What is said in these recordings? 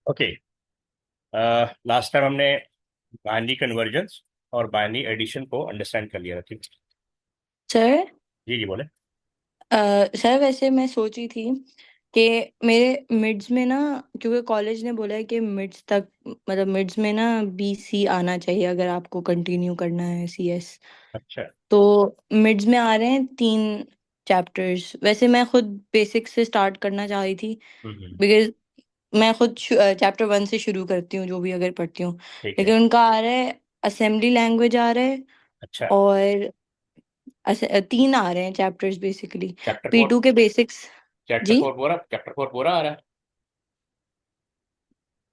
Okay. Last time हमने binary convergence और binary addition को अंडरस्टैंड कर लिया था, ठीक। सर। जी जी बोले। सर वैसे मैं सोच रही थी कि मेरे मिड्स में ना, क्योंकि कॉलेज ने बोला है कि मिड्स तक, मतलब मिड्स में ना BC आना चाहिए अगर आपको कंटिन्यू करना है CS। अच्छा। तो मिड्स में आ रहे हैं 3 चैप्टर्स। वैसे मैं खुद बेसिक से स्टार्ट करना चाह रही थी, हम्म। बिकॉज मैं खुद चैप्टर 1 से शुरू करती हूँ जो भी अगर पढ़ती हूँ। ठीक है। लेकिन उनका आ रहा है असेंबली लैंग्वेज आ रहा है, अच्छा। और 3 आ रहे हैं chapters basically. Chapter four. P2 के बेसिक्स। चैप्टर जी, फोर पूरा, चैप्टर फोर पूरा आ रहा है।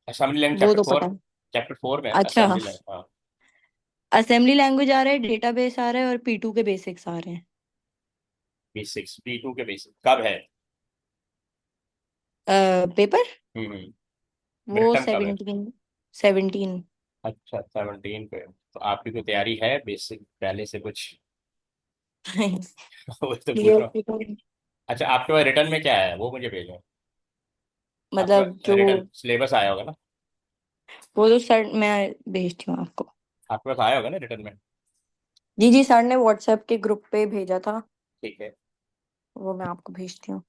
असेंबली लैंग्वेज वो चैप्टर तो फोर। पता है। चैप्टर फोर में अच्छा, असेंबली लैंग्वेज, हाँ। असेंबली लैंग्वेज आ रहा है, डेटाबेस आ रहा है, और P2 के बेसिक्स आ रहे हैं। बेसिक्स P2 के बेसिक्स कब है? पेपर मिड वो टर्म कब है? 17। अच्छा, 17 पे। तो आपकी कोई तैयारी है बेसिक पहले से कुछ? वो तो पूछ क्लियर रहा हूँ। पेपर। अच्छा, आपके पास रिटर्न में क्या है वो मुझे भेजो। आपके मतलब पास जो, रिटर्न सिलेबस आया होगा ना? वो तो सर मैं भेजती हूँ आपको। आपके पास आया होगा ना रिटर्न में? जी जी, सर ने व्हाट्सएप के ग्रुप पे भेजा था। ठीक है। वो मैं आपको भेजती हूँ।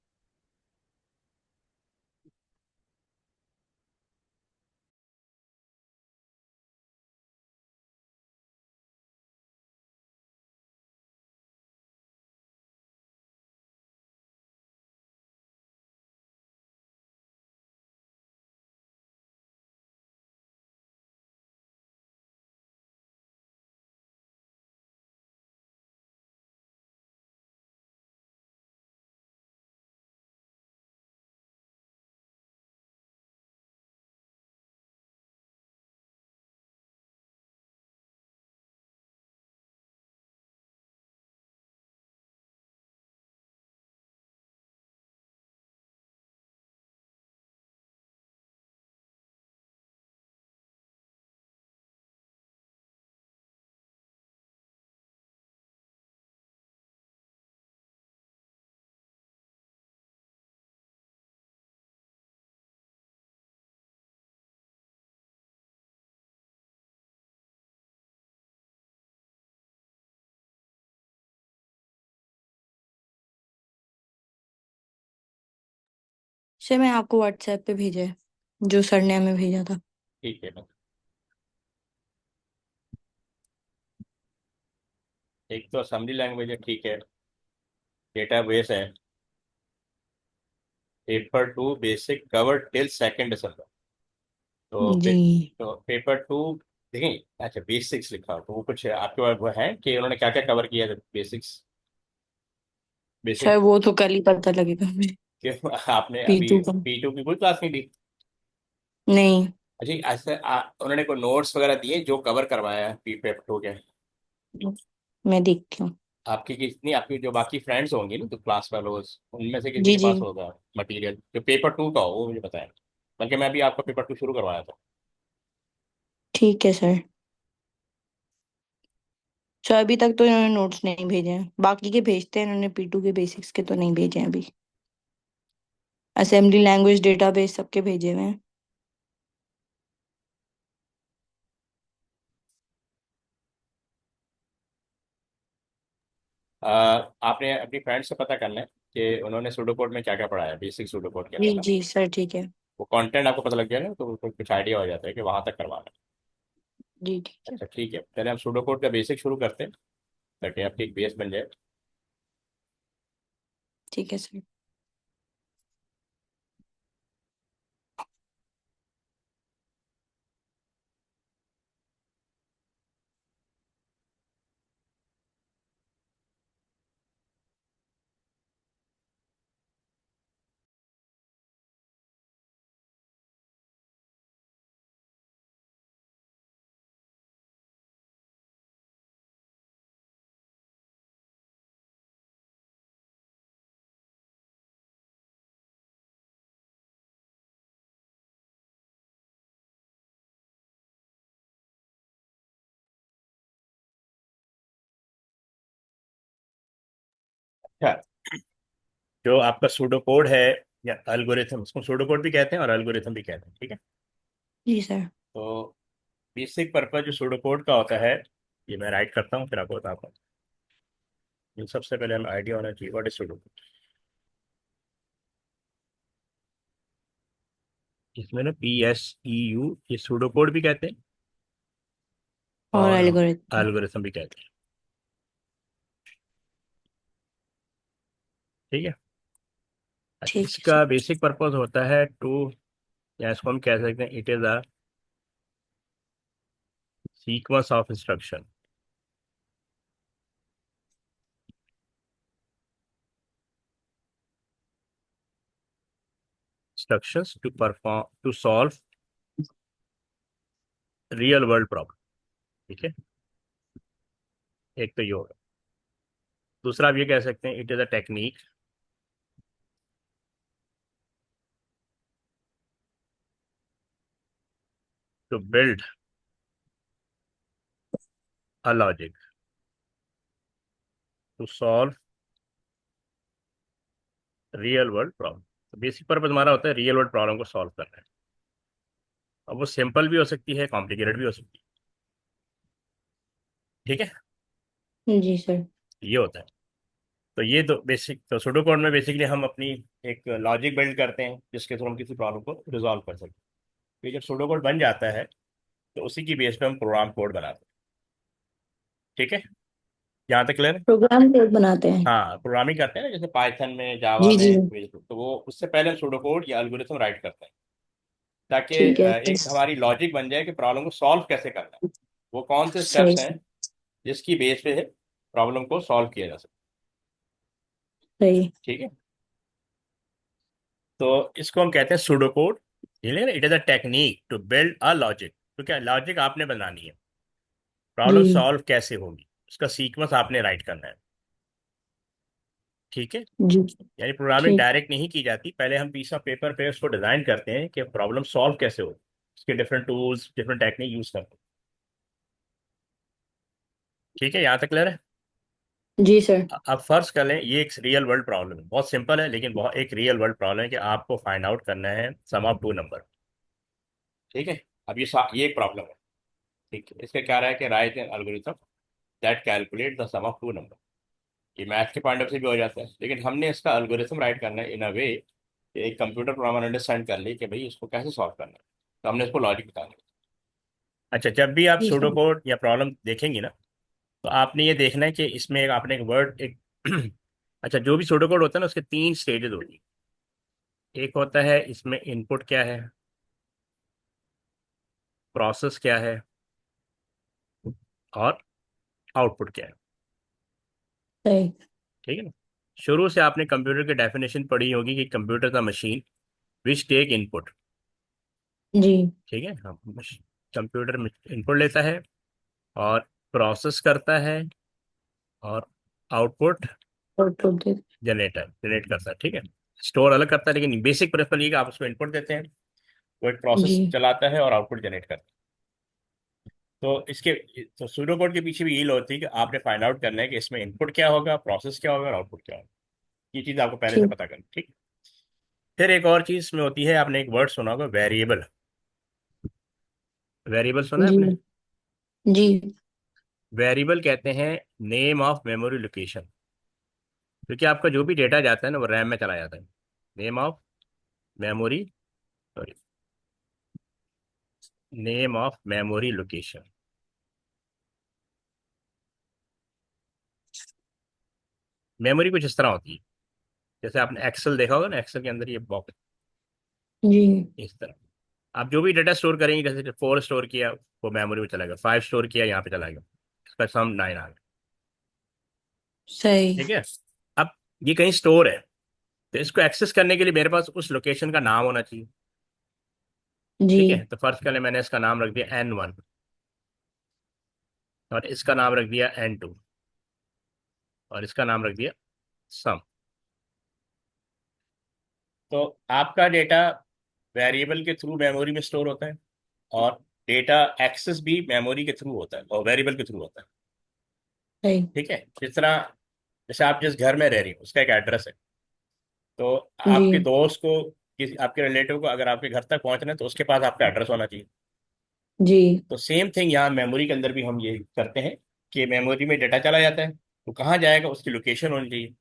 सर मैं आपको व्हाट्सएप पे भेजा है, जो सर ने हमें भेजा था। ठीक है ना। एक तो असेंबली लैंग्वेज है, ठीक है। डेटाबेस है। पेपर 2 बेसिक कवर टिल 2 दिसंबर। तो जी, तो पेपर 2 देखें। अच्छा, बेसिक्स लिखा हो तो वो कुछ आपके पास वो है कि उन्होंने क्या क्या कवर किया है बेसिक्स? Sir basic. वो तो कल ही पता लगेगा हमें। क्यों आपने अभी P2 का। P2 की कोई क्लास नहीं ली? नहीं, अच्छा, ऐसे उन्होंने कोई नोट्स वगैरह दिए जो कवर करवाया है पेपर 2 के? मैं देखती हूँ। आपकी कितनी, आपकी जो बाकी फ्रेंड्स होंगी ना तो क्लास फेलोज, उनमें से किसी जी के जी, पास होगा मटेरियल जो पेपर 2 का हो वो मुझे बताया। बल्कि मैं भी आपका पेपर 2 शुरू करवाया था। ठीक है सर। सर अभी तक तो इन्होंने नोट्स नहीं भेजे हैं, बाकी के भेजते हैं, इन्होंने P2 के बेसिक्स के तो नहीं भेजे हैं अभी। असेंबली लैंग्वेज, डेटाबेस सबके भेजे हुए हैं। आपने अपनी फ्रेंड से पता करना है कि उन्होंने सूडोकोड में क्या क्या पढ़ाया, बेसिक सूडोकोड के जी अंदर ना। जी सर, ठीक है। वो कंटेंट आपको पता लग जाए ना तो कुछ आइडिया हो जाता है कि वहां तक करवाना है। जी ठीक है। अच्छा ठीक है, पहले हम सूडोकोड का बेसिक शुरू करते हैं ताकि आपकी एक बेस बन जाए। ठीक है सर। अच्छा, जो आपका सूडोकोड है या एल्गोरिथम, उसको सूडोकोड भी कहते हैं और एल्गोरिथम भी कहते हैं, ठीक है। जी सर। तो बेसिक पर्पज जो सूडो कोड का होता है, ये मैं राइट करता हूँ फिर आपको बताता हूँ। इन सबसे पहले हमें आइडिया होना चाहिए व्हाट इज सूडो कोड। इसमें ना PSEU, ये सूडो कोड भी कहते हैं और और एल्गोरिथम। एल्गोरिथम भी कहते हैं। ठीक है। अच्छा, ठीक है इसका सर। बेसिक पर्पज होता है टू, या इसको हम कह सकते हैं it is a sequence of instruction, instructions to perform to solve real world problem. ठीक है, एक तो ये होगा। दूसरा आप ये कह सकते हैं it is a technique to build a logic to solve real world problem. Basic purpose हमारा होता है रियल वर्ल्ड प्रॉब्लम को सॉल्व करना है। अब वो सिंपल भी हो सकती है, कॉम्प्लिकेटेड भी हो सकती है। ठीक है, जी सर। ये होता है। तो ये दो बेसिक, तो सूडो कोड में बेसिकली हम अपनी एक लॉजिक बिल्ड करते हैं जिसके थ्रू हम किसी प्रॉब्लम को रिजॉल्व कर सकते हैं। तो जब सूडो कोड बन जाता है तो उसी की बेस पे हम प्रोग्राम कोड बनाते हैं। ठीक है, यहाँ तक क्लियर है। प्रोग्राम कोड बनाते हैं। हाँ, प्रोग्रामिंग करते हैं ना, जैसे पाइथन में, जावा जी जी। में, तो वो उससे पहले हम सूडो कोड या एल्गोरिथम राइट करते हैं ताकि ठीक है एक सर। हमारी लॉजिक बन जाए कि प्रॉब्लम को सॉल्व कैसे करना है। वो कौन से सही। स्टेप्स हैं जिसकी बेस पे प्रॉब्लम को सॉल्व किया जा सकता सही। है। ठीक है, तो इसको हम कहते हैं pseudo code. It is a technique to build a logic. तो क्या लॉजिक आपने बनानी है, जी प्रॉब्लम सॉल्व कैसे होगी उसका सीक्वेंस आपने राइट करना है। ठीक है, जी। यानी प्रोग्रामिंग ठीक। डायरेक्ट नहीं की जाती, पहले हम पीस ऑफ पेपर पे उसको डिजाइन करते हैं कि प्रॉब्लम सॉल्व कैसे हो, उसके different tools, different technique use करते हैं। ठीक है, यहाँ तक क्लियर है। जी सर। अब फर्ज कर लें ये एक रियल वर्ल्ड प्रॉब्लम है, बहुत सिंपल है लेकिन बहुत एक रियल वर्ल्ड प्रॉब्लम है कि आपको फाइंड आउट करना है सम ऑफ टू नंबर। ठीक है, अब ये एक प्रॉब्लम है। ठीक है, इसका क्या रहा है कि write an algorithm that calculate the sum of two number. ये मैथ के पॉइंट ऑफ से भी हो जाता है, लेकिन हमने इसका एल्गोरिथम राइट करना है इन अ वे, एक कंप्यूटर प्रोग्रामर अंडरस्टैंड कर ली कि भाई इसको कैसे सॉल्व करना है, तो हमने इसको लॉजिक बता दिया। अच्छा, जब भी आप जी सूडो सर। कोड या प्रॉब्लम देखेंगे ना, तो आपने ये देखना है कि इसमें आपने एक वर्ड एक अच्छा, जो भी सूडो कोड होता है ना उसके तीन स्टेजेस होती है। एक होता है इसमें इनपुट क्या है, प्रोसेस क्या है, और आउटपुट क्या है। सही। ठीक है ना। शुरू से आपने कंप्यूटर की डेफिनेशन पढ़ी होगी कि computer the machine which take input. जी। ठीक है, हम कंप्यूटर में इनपुट लेता है और प्रोसेस करता है और आउटपुट आउटपुट दे। जनरेट करता है। ठीक है, स्टोर अलग करता है, लेकिन बेसिक प्रिंसिपल ये कि आप उसको इनपुट देते हैं, वो एक जी। प्रोसेस चलाता है और आउटपुट जनरेट करता है। तो इसके, तो सूडो कोड के पीछे भी यही लॉजिक थी कि आपने फाइंड आउट करना है कि इसमें इनपुट क्या होगा, प्रोसेस क्या होगा और आउटपुट क्या होगा। ये चीज़ आपको पहले से ठीक। पता करनी। ठीक। फिर एक और चीज़ में होती है, आपने एक वर्ड सुना होगा वेरिएबल। वेरिएबल सुना है जी। आपने। जी। वेरिएबल कहते हैं नेम ऑफ मेमोरी लोकेशन, क्योंकि आपका जो भी डेटा जाता है ना वो रैम में चला जाता है। Name of memory, sorry, name of memory location. Memory कुछ इस तरह होती है, जैसे आपने एक्सेल देखा होगा ना, एक्सेल के अंदर ये बॉक्स जी। इस तरह। आप जो भी डेटा स्टोर करेंगे, जैसे 4 स्टोर किया वो मेमोरी में चला गया, 5 स्टोर किया यहाँ पे चला गया, इसका सम 9 आ गया। सही। ठीक है, अब ये कहीं स्टोर है, तो इसको एक्सेस करने के लिए मेरे पास उस लोकेशन का नाम होना चाहिए। जी। ठीक है, तो फर्स्ट के लिए मैंने इसका नाम रख दिया N1 और इसका नाम रख दिया N2 और इसका नाम रख दिया सम। तो आपका डेटा वेरिएबल के थ्रू मेमोरी में स्टोर होता है और डेटा एक्सेस भी मेमोरी के थ्रू होता है और वेरिएबल के थ्रू होता है। सही। ठीक है, जिस तरह, जैसे आप जिस घर में रह रही हो उसका एक एड्रेस है, तो जी। आपके दोस्त को किसी आपके रिलेटिव को अगर आपके घर तक पहुंचना है तो उसके पास आपका एड्रेस होना चाहिए। जी। तो सेम थिंग यहाँ मेमोरी के अंदर भी हम ये करते हैं कि मेमोरी में डाटा चला जाता है तो कहाँ जाएगा उसकी लोकेशन होनी चाहिए।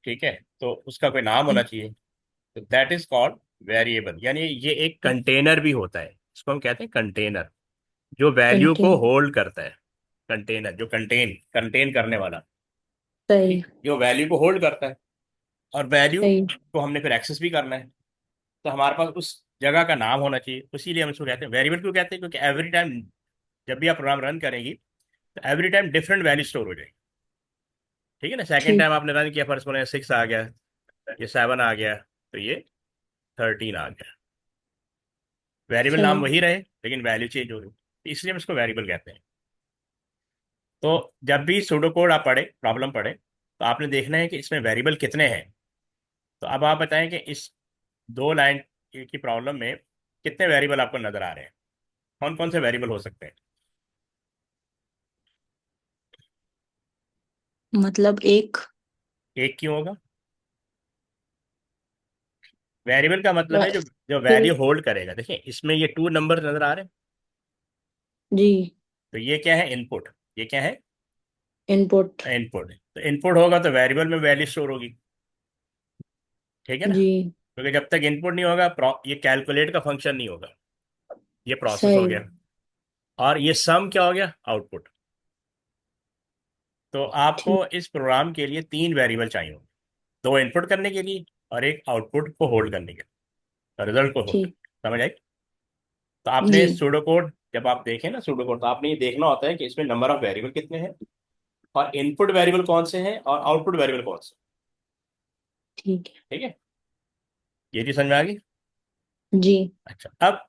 ठीक है, तो उसका कोई नाम होना चाहिए। तो दैट इज कॉल्ड वेरिएबल, यानी ये एक कंटेनर भी होता है, इसको हम कहते हैं कंटेनर, जो वैल्यू को कंटेन। होल्ड करता है। कंटेनर जो कंटेन कंटेन करने वाला, सही। ठीक, जो वैल्यू को होल्ड करता है। और वैल्यू सही। को हमने फिर एक्सेस भी करना है, तो हमारे पास उस जगह का नाम होना चाहिए। इसीलिए हम इसको कहते हैं वेरिएबल। क्यों कहते हैं? क्योंकि एवरी टाइम जब भी आप प्रोग्राम रन करेंगी तो every time different value store हो जाएगी। ठीक है ना, सेकंड ठीक। टाइम आपने रन किया, फर्स्ट बोले 6 आ गया, ये 7 आ गया, तो ये 13 आ गया। वेरिएबल नाम सही। वही रहे लेकिन वैल्यू चेंज हो गई, इसलिए हम इसको वेरिएबल कहते हैं। तो जब भी सूडो कोड आप पढ़े, प्रॉब्लम पढ़े, तो आपने देखना है कि इसमें वेरिएबल कितने हैं। तो अब आप बताएं कि इस 2 लाइन की प्रॉब्लम में कितने वेरिएबल आपको नजर आ रहे हैं, कौन कौन से वेरिएबल हो सकते हैं। मतलब एक। एक क्यों होगा? वेरिएबल का मतलब है जो बस। जो फिर। वैल्यू होल्ड करेगा। देखिए इसमें ये 2 नंबर नजर आ रहे हैं, जी। तो ये क्या है? इनपुट। ये क्या है? इनपुट। इनपुट। तो इनपुट होगा तो वेरिएबल में वैल्यू स्टोर होगी। ठीक है ना, जी। क्योंकि जब तक इनपुट नहीं होगा ये कैलकुलेट का फंक्शन नहीं होगा, ये प्रोसेस हो सही। गया। और ये सम क्या हो गया? आउटपुट। तो आपको ठीक। इस प्रोग्राम के लिए 3 वेरिएबल चाहिए होंगे, 2 इनपुट करने के लिए और एक आउटपुट को होल्ड करने के लिए, रिजल्ट को होल्ड। ठीक। समझ आई? तो आपने जी। सूडो कोड जब आप देखें ना, सूडो कोड, तो आपने ये देखना होता है कि इसमें नंबर ऑफ वेरिएबल कितने हैं और इनपुट वेरिएबल कौन से हैं और आउटपुट वेरिएबल कौन से। ठीक है। ठीक है, ये चीज समझ में आ गई। जी। अच्छा, अब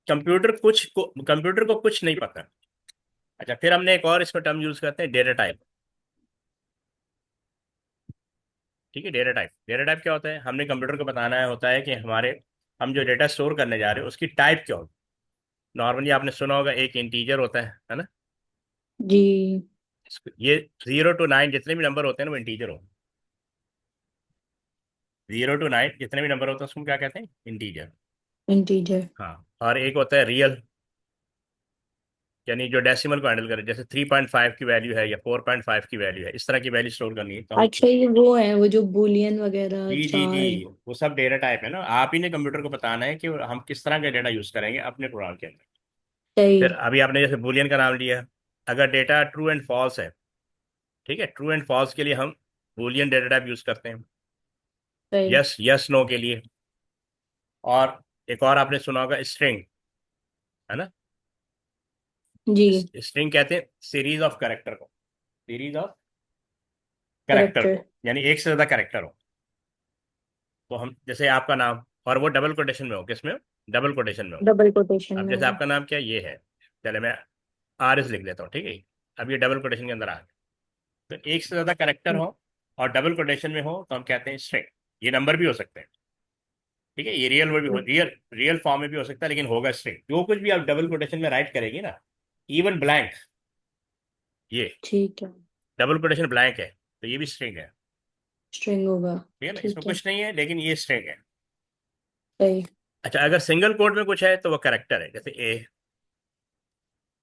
कंप्यूटर को कुछ नहीं पता। अच्छा, फिर हमने एक और इसमें टर्म यूज करते हैं, डेटा टाइप। ठीक है, डेटा टाइप क्या होता है? हमने कंप्यूटर को बताना है होता है कि हमारे हम जो डेटा स्टोर करने जा रहे हैं उसकी टाइप क्या होगी। नॉर्मली आपने सुना होगा एक इंटीजर होता है ना। जी। ये 0 to 9 जितने भी नंबर होते हैं ना वो इंटीजर हो। 0 to 9 जितने भी नंबर होते हैं उसको हम क्या कहते हैं? इंटीजर। इंटीजर। हाँ, और एक होता है रियल, यानी जो डेसिमल को हैंडल करे, जैसे 3.5 की वैल्यू है या 4.5 की वैल्यू है, इस तरह की वैल्यू स्टोर करनी है तो हम। अच्छा, ये वो है वो जो बुलियन वगैरह जी जी जी, चार। वो सब डेटा टाइप है ना। आप ही ने कंप्यूटर को बताना है कि हम किस तरह का डेटा यूज करेंगे अपने प्रोग्राम के अंदर। फिर सही। अभी आपने जैसे बुलियन का नाम लिया, अगर डेटा ट्रू एंड फॉल्स है, ठीक है, ट्रू एंड फॉल्स के लिए हम बुलियन डेटा टाइप यूज करते हैं। सही। यस यस नो के लिए। और एक और आपने सुना होगा स्ट्रिंग, है ना। जी। स्ट्रिंग कहते हैं सीरीज ऑफ कैरेक्टर को, सीरीज ऑफ कैरेक्टर करेक्टर। को, यानी एक से ज्यादा कैरेक्टर हो। तो हम जैसे आपका नाम, और वो डबल कोटेशन में हो, किसमें हो? डबल कोटेशन में हो। डबल कोटेशन अब में जैसे हो। आपका नाम क्या है? ये है, चले मैं आर एस लिख देता हूँ, ठीक है। अब ये डबल कोटेशन के अंदर आ गया। तो एक से ज्यादा कैरेक्टर हो और डबल कोटेशन में हो तो हम कहते हैं स्ट्रिंग। ये नंबर भी हो सकते हैं, ठीक है, ये रियल में भी हो, रियल रियल फॉर्म में भी हो सकता है, लेकिन होगा स्ट्रिंग। जो कुछ भी आप डबल कोटेशन में राइट करेंगे ना, इवन ब्लैंक, ये ठीक है। डबल कोटेशन ब्लैंक है तो ये भी स्ट्रिंग है। स्ट्रिंग होगा। ठीक है ना, इसमें ठीक है। कुछ नहीं है लेकिन ये स्ट्रिंग है। सही। अच्छा, अगर सिंगल कोट में कुछ है तो वो करेक्टर है, जैसे ए,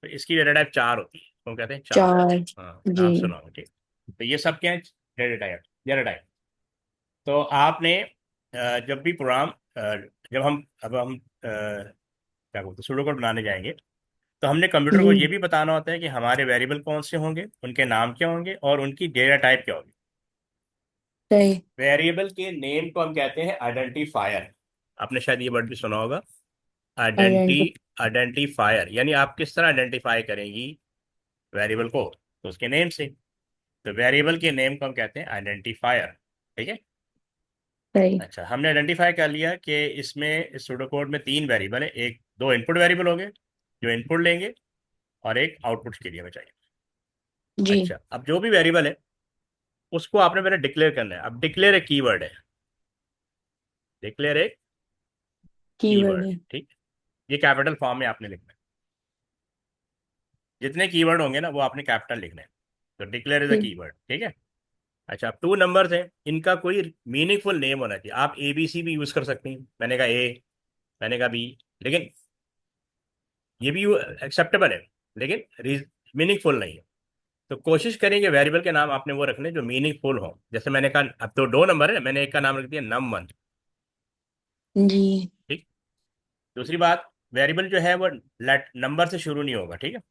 तो इसकी डेटा टाइप 4 होती है, तो हम कहते हैं 4। चार। हाँ, जी। नाम सुना होगा, ठीक। तो ये सब क्या है? Data type, data type. तो आपने जब भी प्रोग्राम जब हम अब हम क्या बोलते हैं सूडो कोड बनाने जाएंगे, तो हमने कंप्यूटर को जी। ये भी बताना होता है कि हमारे वेरिएबल कौन से होंगे, उनके नाम क्या होंगे और उनकी डेटा टाइप क्या होगी। सही। वेरिएबल के नेम को हम कहते हैं आइडेंटिफायर। आपने शायद ये वर्ड भी सुना होगा, आइडेंटी आइडेंटिटी। आइडेंटिफायर, यानी आप किस तरह आइडेंटिफाई करेंगी वेरिएबल को? तो उसके नेम से। तो वेरिएबल के नेम को हम कहते हैं आइडेंटिफायर। ठीक है। सही। अच्छा, हमने आइडेंटिफाई कर लिया कि इसमें इस सूडो कोड में 3 वेरिएबल है, एक दो इनपुट वेरिएबल हो गए जो इनपुट लेंगे और एक आउटपुट के लिए हमें चाहिए। जी। अच्छा, अब जो भी वेरिएबल है उसको आपने पहले डिक्लेयर करना है। अब डिक्लेयर एक कीवर्ड है, डिक्लेयर एक कीवर्ड कीवर्ड, है। ठीक। ये कैपिटल फॉर्म में आपने लिखना है, जितने कीवर्ड होंगे ना वो आपने कैपिटल लिखना है। तो डिक्लेयर इज अ ठीक। कीवर्ड, ठीक है। अच्छा, अब 2 नंबर्स हैं, इनका कोई मीनिंगफुल नेम होना चाहिए। आप ए बी सी भी यूज कर सकते हैं, मैंने कहा ए, मैंने कहा बी, लेकिन ये भी एक्सेप्टेबल है, लेकिन मीनिंगफुल नहीं है। तो कोशिश करेंगे वेरिएबल के नाम आपने वो रखने जो मीनिंगफुल हो। जैसे मैंने कहा अब तो 2 नंबर है, मैंने एक का नाम रख दिया num1। जी ठीक। दूसरी बात, वेरिएबल जो है वो लेट नंबर से शुरू नहीं होगा, ठीक है,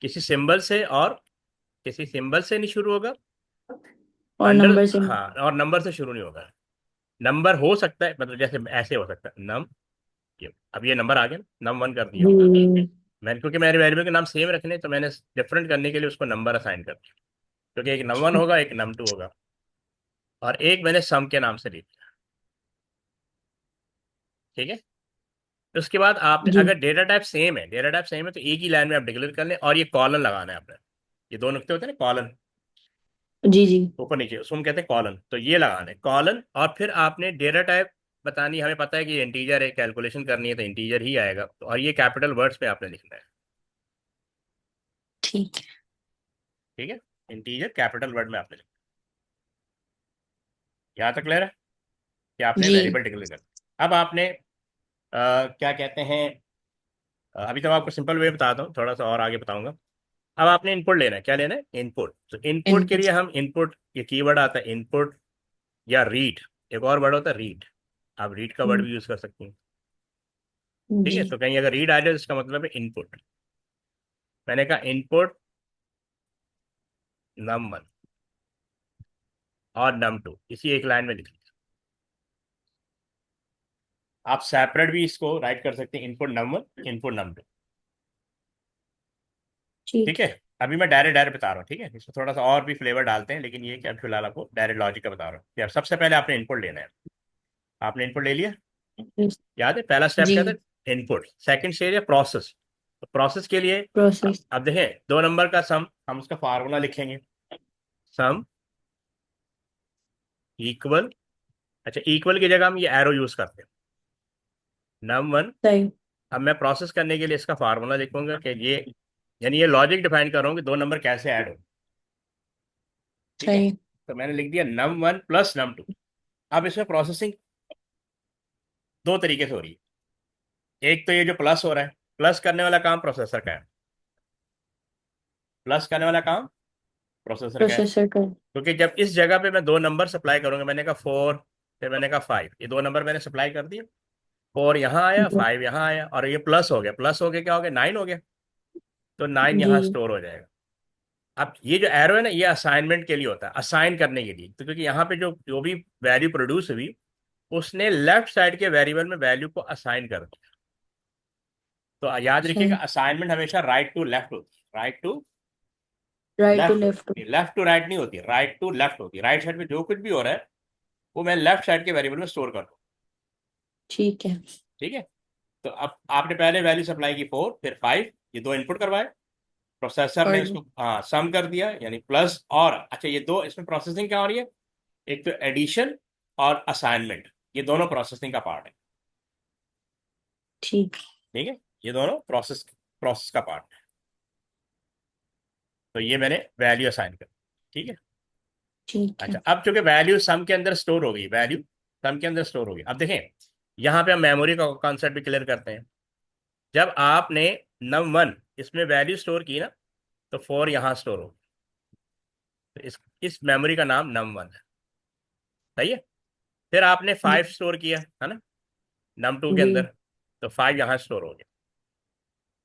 किसी सिंबल से, और किसी सिंबल से नहीं शुरू होगा, और अंडर, नंबर से। हाँ, और नंबर से शुरू नहीं होगा। नंबर हो सकता है, मतलब जैसे ऐसे हो सकता है नम, ये अब ये नंबर आ गया ना, num1 कर दिया। जी मैंने, क्योंकि मेरे वेरिएबल के नाम सेम रखने, तो मैंने डिफरेंट करने के लिए उसको नंबर असाइन कर दिया, क्योंकि एक num1 होगा, एक num2 होगा, और एक मैंने सम के नाम से लिख दिया। ठीक है। तो उसके बाद आपने, जी अगर डेटा टाइप सेम है तो एक ही लाइन में आप डिक्लेयर कर लें, और ये कॉलन लगाना है आपने। ये 2 नुक्ते होते हैं ना, कॉलन, जी जी ऊपर नीचे, उसको हम कहते हैं कॉलन। तो ये लगाना है कॉलन, और फिर आपने डेटा टाइप बतानी, हमें पता है कि ये इंटीजर है, कैलकुलेशन करनी है तो इंटीजर ही आएगा, तो और ये कैपिटल वर्ड्स में आपने लिखना है। ठीक है। ठीक है, इंटीजर कैपिटल वर्ड में आपने लिखना है। यहाँ तक क्लियर है कि आपने जी वेरिएबल डिक्लेयर करना है। अब आपने क्या कहते हैं, अभी तो मैं आपको सिंपल वे बताता हूँ, थोड़ा सा और आगे बताऊंगा। अब आपने इनपुट लेना है, क्या लेना है, इनपुट। तो इनपुट के इनपुट। लिए हम इनपुट, ये कीवर्ड आता है इनपुट या रीड, एक और वर्ड होता है रीड, आप रीड का वर्ड भी यूज कर सकते हैं। ठीक है, जी तो कहीं अगर रीड आ जाए तो इसका मतलब है इनपुट। मैंने कहा इनपुट num1 और num2, इसी एक लाइन में लिख लिया। आप सेपरेट भी इसको राइट कर सकते हैं, इनपुट num1, इनपुट num2। ठीक ठीक है। है। अभी मैं डायरेक्ट डायरेक्ट बता रहा हूँ, ठीक है, इसमें थोड़ा सा और भी फ्लेवर डालते हैं, लेकिन ये क्या, फिलहाल आपको डायरेक्ट लॉजिक का बता रहा हूँ। यार सबसे पहले आपने इनपुट लेना है, आपने इनपुट ले लिया, याद है पहला स्टेप जी क्या था, इनपुट। सेकंड स्टेज है प्रोसेस। तो प्रोसेस के लिए, प्रोसेस। अब देखें 2 नंबर का सम, हम उसका फार्मूला लिखेंगे, सम इक्वल, अच्छा इक्वल की जगह हम ये एरो यूज करते हैं, num1। सही अब मैं प्रोसेस करने के लिए इसका फार्मूला लिखूंगा कि ये, यानी ये लॉजिक डिफाइन कर रहा हूँ कि 2 नंबर कैसे ऐड हो। ठीक है, सही तो मैंने लिख दिया num1 प्लस num2। अब इसमें प्रोसेसिंग 2 तरीके से हो रही है। एक तो ये जो प्लस हो रहा है, प्लस करने वाला काम प्रोसेसर का है, प्लस करने वाला काम प्रोसेसर का है। प्रोसेसर का। क्योंकि जब इस जगह पे मैं 2 नंबर सप्लाई करूंगा, मैंने कहा 4, फिर मैंने कहा 5, ये 2 नंबर मैंने सप्लाई कर दिए, 4 यहाँ आया, 5 यहाँ आया, और ये प्लस हो गया, प्लस हो गया क्या हो गया, 9 हो गया, तो 9 जी यहाँ स्टोर हो जाएगा। अब ये जो एरो है ना, ये असाइनमेंट के लिए होता है, असाइन करने के लिए, तो क्योंकि यहाँ पे जो जो भी वैल्यू प्रोड्यूस हुई, उसने लेफ्ट साइड के वेरिएबल में वैल्यू को असाइन कर दिया। तो याद रखिएगा, सही। असाइनमेंट हमेशा राइट टू लेफ्ट होती है, right to right to left left. होती है, लेफ्ट टू राइट नहीं होती, राइट टू लेफ्ट होती है। राइट साइड पे जो कुछ भी हो रहा है वो मैं लेफ्ट साइड के वेरिएबल में स्टोर कर दूँ। ठीक है। ठीक है। तो अब आपने पहले वैल्यू सप्लाई की 4, फिर 5, ये 2 इनपुट करवाए, प्रोसेसर ने और उसको हाँ सम कर दिया, यानी प्लस, और अच्छा ये दो, इसमें प्रोसेसिंग क्या हो रही है, एक तो एडिशन और असाइनमेंट, ये दोनों प्रोसेसिंग का पार्ट है। ठीक। ठीक है, ये दोनों प्रोसेस प्रोसेस का पार्ट है। तो ये मैंने वैल्यू असाइन कर, ठीक है। ठीक है। अच्छा, अब चूंकि वैल्यू सम के अंदर स्टोर हो गई, वैल्यू सम के अंदर स्टोर हो गई, अब देखें यहाँ पे हम मेमोरी का कॉन्सेप्ट भी क्लियर करते हैं। जब आपने num1 इसमें वैल्यू स्टोर की ना, तो 4 यहाँ स्टोर हो, तो इस मेमोरी का नाम num1 है। सही है। फिर आपने जी 5 स्टोर किया है ना, num2 के जी अंदर, तो 5 यहाँ स्टोर हो गया।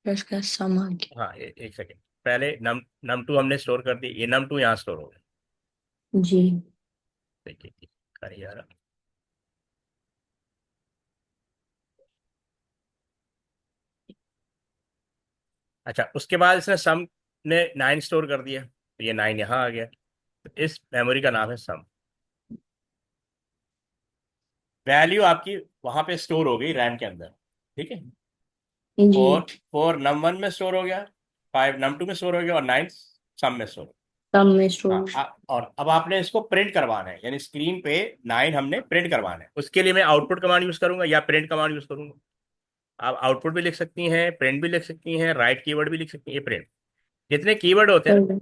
फिर उसका सम आ गया। हाँ, एक सेकेंड, पहले num2 हमने स्टोर कर दी, ये num2 यहाँ स्टोर हो गया। जी देखिए अरे यार, अच्छा उसके बाद इसने सम ने 9 स्टोर कर दिया, तो ये 9 यहाँ आ गया, तो इस मेमोरी का नाम है सम। वैल्यू आपकी वहां पे स्टोर हो गई रैम के अंदर। ठीक है, जी 4 num1 में स्टोर हो गया, 5 num2 में स्टोर हो गया, और 9 सम में स्टोर। सम में स्टोर। हाँ, और अब आपने इसको प्रिंट करवाना है, यानी स्क्रीन पे 9 हमने प्रिंट करवाना है। उसके लिए मैं आउटपुट कमांड यूज करूंगा या प्रिंट कमांड यूज करूंगा। आप आउटपुट भी लिख सकती हैं, प्रिंट भी लिख सकती हैं, राइट कीवर्ड भी लिख सकती हैं, ये प्रिंट, जितने कीवर्ड होते हैं ना,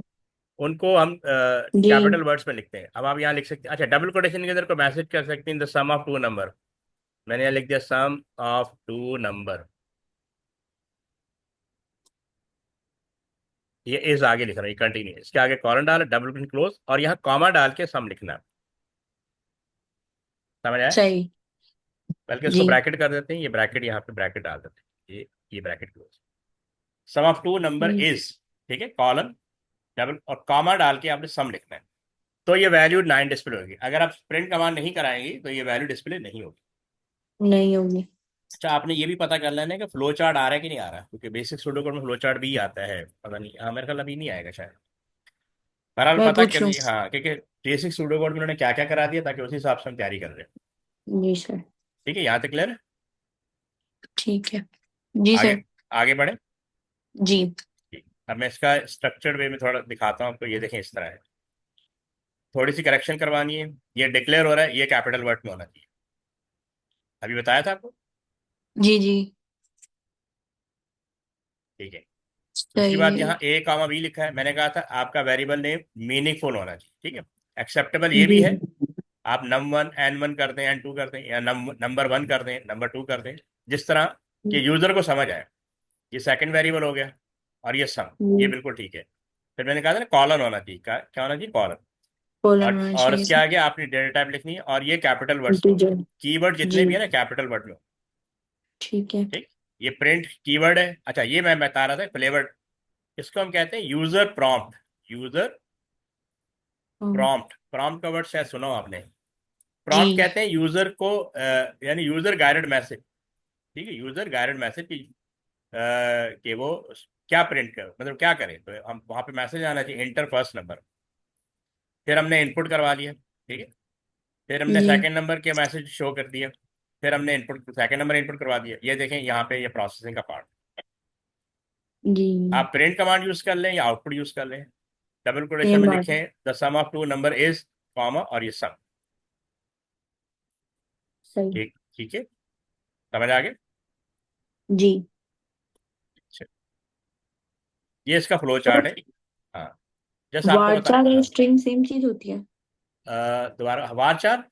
उनको हम जी। कैपिटल वर्ड्स में लिखते हैं। अब आप यहाँ लिख सकते हैं, अच्छा डबल कोटेशन के अंदर को मैसेज कर सकते हैं the sum of two number. मैंने यहाँ लिख दिया सम ऑफ टू नंबर, ये इज आगे लिख रहा है, ये कंटिन्यू, इसके आगे कॉलन डाल, डबल कोटेशन क्लोज, और यहाँ कॉमा डाल के सम लिखना है। समझ आया? सही। बल्कि इसको जी। ब्रैकेट कर देते हैं, ये ब्रैकेट यहाँ पे ब्रैकेट डाल देते हैं, ये bracket close. Sum of two number जी। इज, ठीक है, कॉलन डबल और कॉमा डाल के आपने सम लिखना है। तो ये वैल्यू 9 डिस्प्ले होगी। अगर आप प्रिंट कमांड नहीं कराएंगी तो ये वैल्यू डिस्प्ले नहीं होगी। नहीं होगी। अच्छा, आपने ये भी पता कर लेना है कि फ्लो चार्ट आ रहा है कि नहीं आ रहा है, क्योंकि बेसिक सुडोकोड में फ्लो चार्ट भी आता है, पता नहीं, हाँ मेरे ख्याल अभी नहीं आएगा शायद। बहरहाल मैं पता पूछ कर लूँ। लीजिए, हाँ, क्योंकि बेसिक सुडोकोड में उन्होंने क्या क्या करा दिया, ताकि उसी हिसाब से हम तैयारी कर रहे हैं। जी सर। ठीक है, यहाँ तक क्लियर है? ठीक है। जी आगे, सर। आगे बढ़े। जी। ठीक। अब मैं इसका स्ट्रक्चर्ड वे में थोड़ा दिखाता हूँ आपको। ये देखें, इस तरह है। थोड़ी सी करेक्शन करवानी है। ये डिक्लेयर हो रहा है, ये कैपिटल वर्ड में होना चाहिए। अभी बताया था आपको। जी। जी। ठीक है। उसके सही बाद है यहाँ ये। ए कामा बी लिखा है। मैंने कहा था आपका वेरिएबल नेम मीनिंगफुल होना चाहिए, ठीक है। एक्सेप्टेबल ये जी। भी है। आप नम 1 n1 कर दें, n2 कर दें, या नंबर 1 कर दें, नंबर 2 कर दें, जिस तरह कि यूजर को समझ आए। ये सेकंड वेरिएबल हो गया। और ये सम, ये जी। बिल्कुल ठीक है। फिर मैंने कहा था ना कॉलन होना चाहिए, क्या होना चाहिए, कॉलन। कॉलन और होना और चाहिए इसके सर। आगे आपने डेटा टाइप लिखनी है, और ये कैपिटल वर्ड्स में होगी। इंटीजर। कीवर्ड जितने जी। भी है ना, कैपिटल वर्ड में हो। ठीक है। ठीक। ये प्रिंट कीवर्ड है। अच्छा, ये मैं बता रहा था फ्लेवर्ड, इसको हम कहते हैं यूजर प्रॉम्प्ट। यूजर हाँ। प्रॉम्प्ट, प्रॉम्प्ट का वर्ड शायद सुना हो आपने। प्रॉम्प्ट जी। कहते हैं यूजर को, यानी यूजर गाइडेड मैसेज। ठीक है, यूजर गाइडेड मैसेज कि वो क्या प्रिंट कर, मतलब क्या करें, तो हम वहां पे मैसेज आना चाहिए इंटर फर्स्ट नंबर। फिर हमने इनपुट करवा लिया, ठीक है। फिर हमने जी। सेकंड नंबर के मैसेज शो कर दिया। फिर हमने इनपुट, सेकंड नंबर इनपुट करवा दिया। ये देखें यहाँ पे, ये प्रोसेसिंग का पार्ट। जी। आप प्रिंट कमांड यूज कर लें या आउटपुट यूज कर लें। डबल कोटेशन सेम में बात है। लिखें the sum of two number is, comma, और ये सम। सही। ठीक, ठीक है, समझ आ गया। जी। अच्छा, ये इसका फ्लो तो चार्ट है। हाँ, जैसा आपको बता, वारचार और हाँ, स्ट्रिंग सेम चीज होती है। दोबारा वार चार।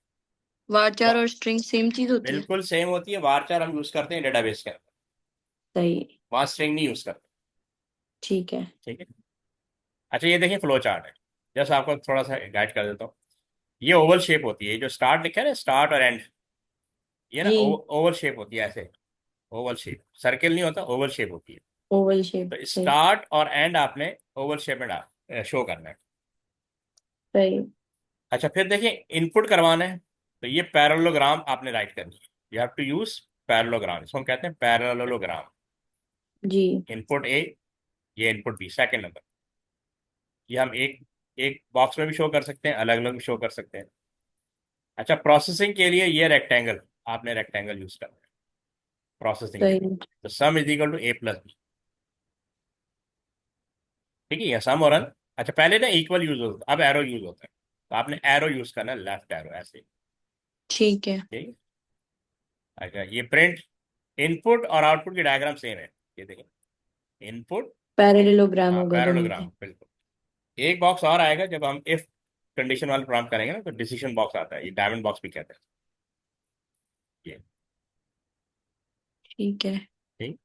वारचार और स्ट्रिंग सेम चीज होती है। बिल्कुल सेम होती है। वार चार हम यूज करते हैं डेटाबेस के अंदर, सही। वहाँ स्ट्रिंग नहीं यूज करते। ठीक है। ठीक है। अच्छा, ये देखिए फ्लो चार्ट है। जैसा आपको थोड़ा सा गाइड कर देता हूँ। ये ओवल शेप होती है, जो स्टार्ट लिखा है ना, स्टार्ट और एंड, ये ना जी। ओवल शेप होती है ऐसे। ओवल शेप, सर्किल नहीं होता, ओवल शेप होती है। ओवल शेप तो सही। स्टार्ट और एंड आपने ओवल शेप में डाल शो करना है। सही। अच्छा, फिर देखिए इनपुट करवाना है, तो ये पैरेललोग्राम आपने राइट करनी है। You have to use parallelogram, इसको हम कहते हैं पैरेललोग्राम। जी। इनपुट ए, ये इनपुट बी, सेकंड नंबर। ये हम एक एक बॉक्स में भी शो कर सकते हैं, अलग अलग भी शो कर सकते हैं। अच्छा, प्रोसेसिंग के लिए ये रेक्टेंगल, आपने रेक्टेंगल यूज करना है प्रोसेसिंग के लिए। सही। तो sum is equal to A plus B. ठीक है, ये सम और रन। अच्छा, पहले ना इक्वल यूज होता था, अब एरो यूज होता है। तो आपने एरो यूज करना है, लेफ्ट एरो ऐसे। ठीक है। ठीक है। अच्छा, ये प्रिंट, इनपुट और आउटपुट की डायग्राम सेम है। ये देखिए, इनपुट, पैरेललोग्राम हाँ होगा दोनों पैरेललोग्राम के। बिल्कुल। एक बॉक्स और आएगा जब हम इफ कंडीशन वाले प्रॉम्प्ट करेंगे ना, तो डिसीजन बॉक्स आता है, ये डायमंड बॉक्स भी कहते हैं ये। ठीक है। ठीक।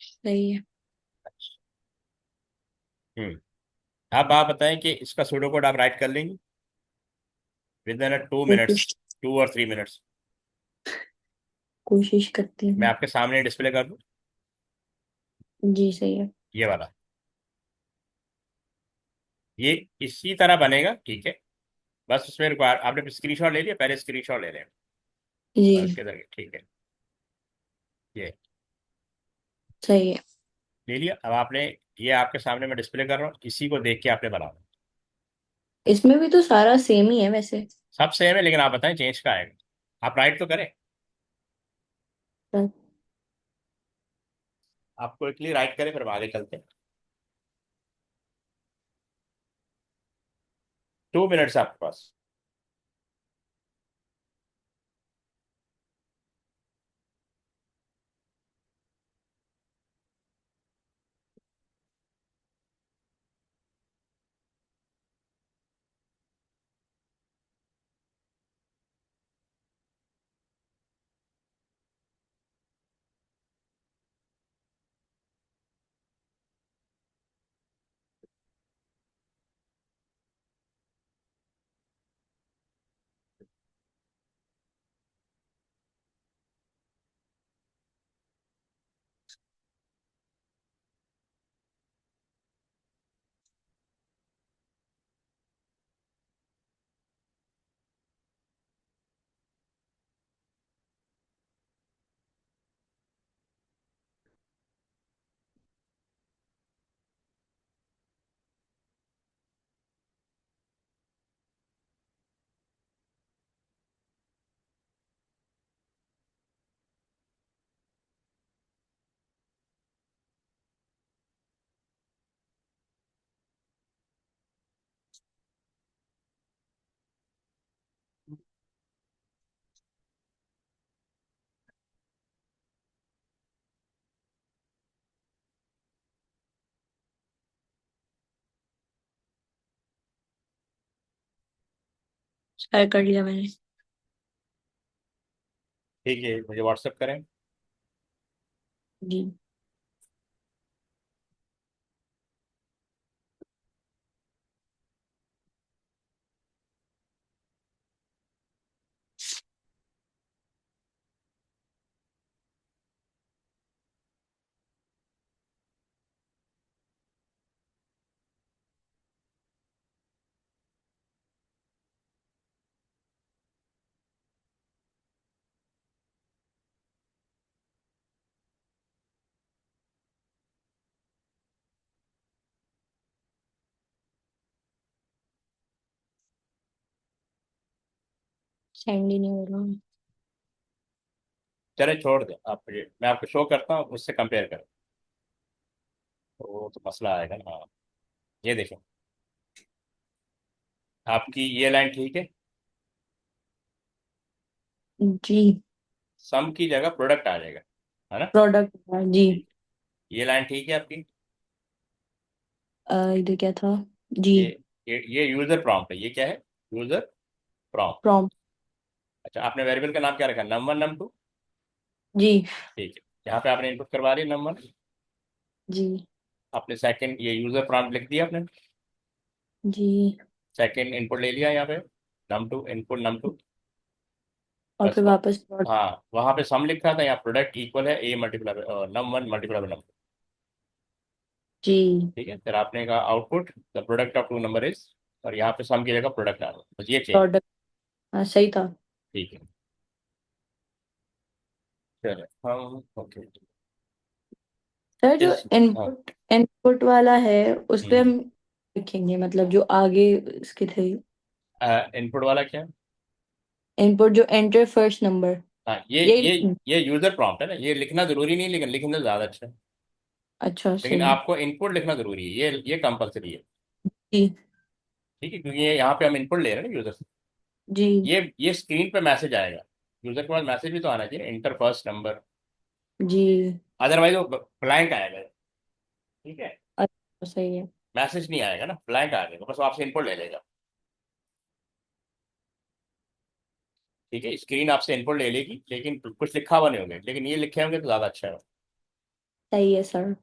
सही है। हम्म। अब आप बताएं कि इसका सूडो कोड आप राइट कर लेंगे विद इन 2 मिनट्स, कोशिश। 2 और 3 मिनट्स। कोशिश करती मैं हूँ। आपके सामने डिस्प्ले कर दूं, जी सही है। ये वाला। ये इसी तरह बनेगा, ठीक है। बस उसमें रिक्वायर, आपने स्क्रीनशॉट ले लिया, पहले स्क्रीनशॉट ले लें। और जी। इसके अंदर ठीक है, ये सही है। ले लिया। अब आपने, ये आपके सामने मैं डिस्प्ले कर रहा हूँ, इसी को देख के आपने बनाना। इसमें भी तो सारा सेम ही है वैसे। सब सेम है, लेकिन आप बताएं चेंज का आएगा। आप राइट तो करें, पर आप क्विकली राइट करें, फिर हम आगे चलते हैं। 2 मिनट्स आपके पास। शेयर कर लिया मैंने। ठीक है, मुझे व्हाट्सएप करें। जी। सेंड ही नहीं हो रहा। चले छोड़ दें आप, मैं आपको शो करता हूँ, उससे कंपेयर करें तो वो तो मसला आएगा ना। हाँ, ये देखो, आपकी ये लाइन ठीक है। जी। सम की जगह प्रोडक्ट आ जाएगा, है ना। प्रोडक्ट। जी। ठीक। ये लाइन ठीक है आपकी। इधर क्या था? जी। ये ये यूजर प्रॉम्प्ट है, ये क्या है? User prompt. प्रॉम्प्ट। अच्छा, आपने वेरिएबल का नाम क्या रखा? नम 1 नम 2। जी। ठीक है, यहाँ पे आपने इनपुट करवा रही है नम 1। जी। आपने सेकंड ये यूजर प्रॉम्प्ट लिख दिया आपने। जी। सेकंड इनपुट ले लिया यहाँ पे, num 2 इनपुट num 2। और बस फिर वापस प्लॉट। हाँ, वहाँ पे सम लिखा था, यहाँ प्रोडक्ट इक्वल है a multiply num 1 multiply by num 2। जी। ठीक है, फिर आपने कहा output the product of two number is, और यहाँ पे सम की जगह प्रोडक्ट आ रहा है, बस ये चाहिए। प्रोडक्ट। हाँ, सही था। ठीक है, चलो हम ओके। सर, जो इस हाँ। इनपुट इनपुट वाला है उस पे हम्म। हम लिखेंगे, मतलब जो आगे इसके थे। इनपुट वाला क्या है? इनपुट जो एंटर फर्स्ट नंबर। हाँ, ये यही ये लिखेंगे। ये यूजर प्रॉम्प्ट है ना, ये लिखना जरूरी नहीं, लेकिन लिखना ज्यादा अच्छा है। अच्छा, लेकिन सही है। आपको इनपुट लिखना जरूरी है, ये कंपलसरी है। जी। ठीक है, क्योंकि ये यहाँ पे हम इनपुट ले रहे हैं ना यूजर से। जी। ये स्क्रीन पे मैसेज आएगा, यूजर के पास मैसेज भी तो आना चाहिए, इंटर फर्स्ट नंबर। जी। अदरवाइज वो ब्लैंक आएगा। ठीक है, अच्छा, सही है। मैसेज नहीं आएगा ना, ब्लैंक आ जाएगा, बस वो आपसे इनपुट ले लेगा। ठीक है, स्क्रीन आपसे इनपुट ले लेगी, लेकिन कुछ लिखा हुआ नहीं होगा, लेकिन ये लिखे होंगे तो ज़्यादा अच्छा है। सही है सर।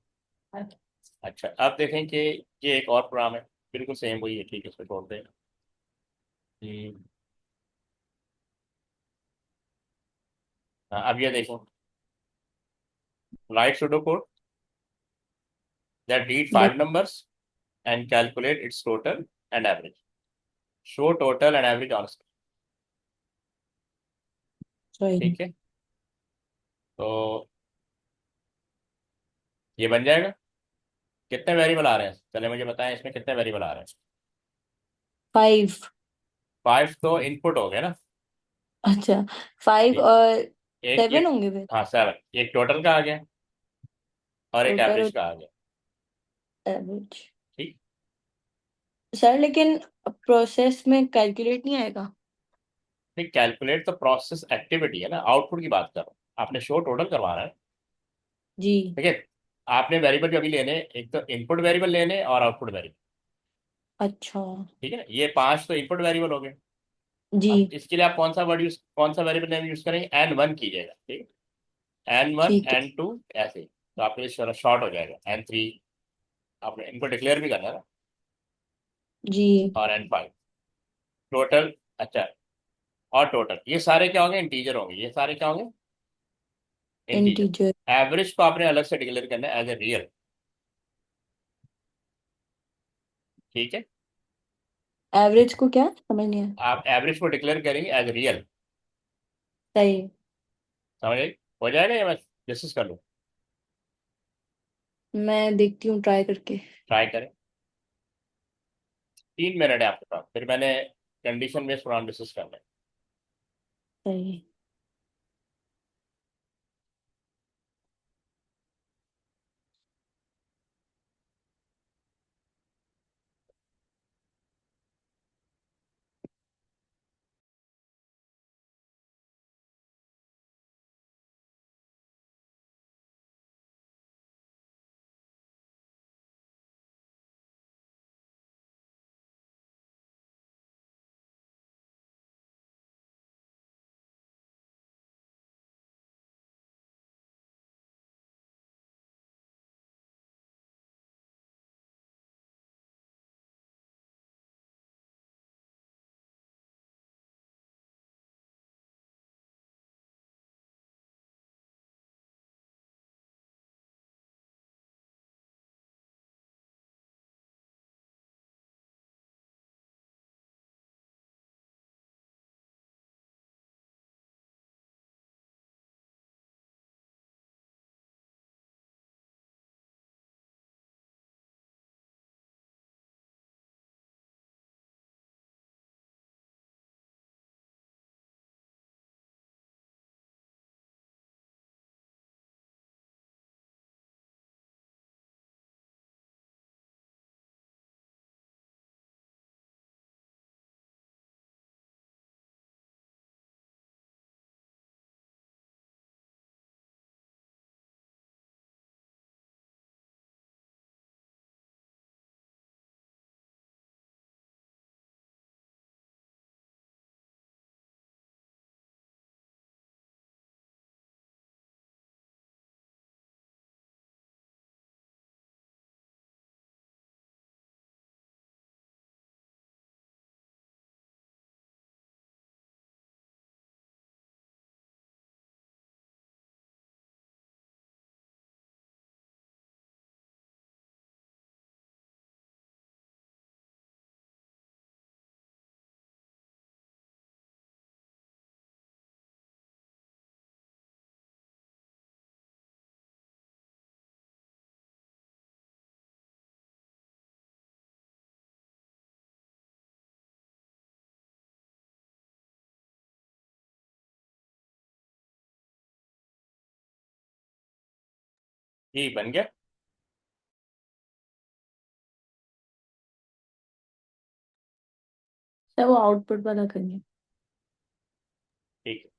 अच्छा, अब देखें कि ये एक और प्रोग्राम है, बिल्कुल सेम वही है। ठीक है, इसको छोड़ते हैं। हम्म, हाँ, अब ये देखो, right pseudo code that read देख। 5 numbers and calculate its total and average. Show total and average on screen। सही। ठीक है, तो ये बन जाएगा। कितने वेरिएबल आ रहे हैं, चले मुझे बताएं, इसमें कितने वेरिएबल आ रहे हैं? 5। 5 तो इनपुट हो गया ना। अच्छा। 5 ठीक और है, एक 7 एक होंगे फिर। हाँ 7, एक टोटल का आ गया और एक टोटल एवरेज और का आ गया। एवरेज। ठीक। सर, लेकिन प्रोसेस में कैलकुलेट नहीं आएगा। नहीं, कैलकुलेट तो प्रोसेस एक्टिविटी है ना, आउटपुट की बात कर रहा हूँ। आपने शो टोटल करवाना है। जी। ठीक है, आपने वेरिएबल भी अभी लेने हैं, एक तो इनपुट वेरिएबल लेने हैं और आउटपुट वेरिएबल। अच्छा। ठीक है ना, ये 5 तो इनपुट वेरिएबल हो गए। अब जी। इसके लिए आप कौन सा वेरिएबल नेम यूज करेंगे? N1 कीजिएगा। ठीक है, N1 ठीक है। N2 ऐसे, तो आपके लिए शॉर्ट हो जाएगा N3। आपने इनको डिक्लेयर भी करना है ना, जी। और N5 टोटल। अच्छा, और टोटल ये सारे क्या होंगे? इंटीजर होंगे, ये सारे क्या होंगे? इंटीजर। इंटीजर। एवरेज को आपने अलग से डिक्लेयर करना है एज ए रियल। ठीक है, एवरेज को क्या समझ नहीं आया। आप एवरेज को डिक्लेयर करेंगे एज रियल। सही है। समझ गए? हो जाएगा, या मैं डिस्कस कर लूँ? मैं देखती हूँ ट्राई करके। ट्राई करें। 3 मिनट है आपके पास, फिर मैंने कंडीशन बेस्ड प्रोग्राम डिस्कस करना है। सही है। ये बन गया। सर वो आउटपुट वाला करिए। ठीक है।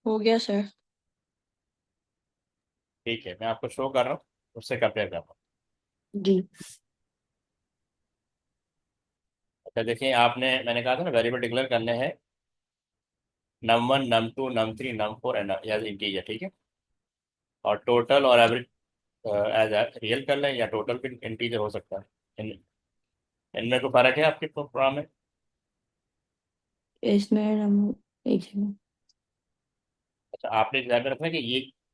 हो गया सर। ठीक है, मैं आपको शो कर रहा हूँ, उससे कंपेयर कर रहा हूँ। जी। अच्छा देखिए, आपने मैंने कहा था ना वेरिएबल डिक्लेयर करने हैं, num1 num2 num3 num4 and as integer, ठीक है। और टोटल और एवरेज एज रियल कर लें, या टोटल भी इंटीजर हो सकता है। इनमें कोई फर्क है आपके प्रोग्राम में? इसमें हम एक सेकंड। अच्छा, आपने ध्यान में रखना है कि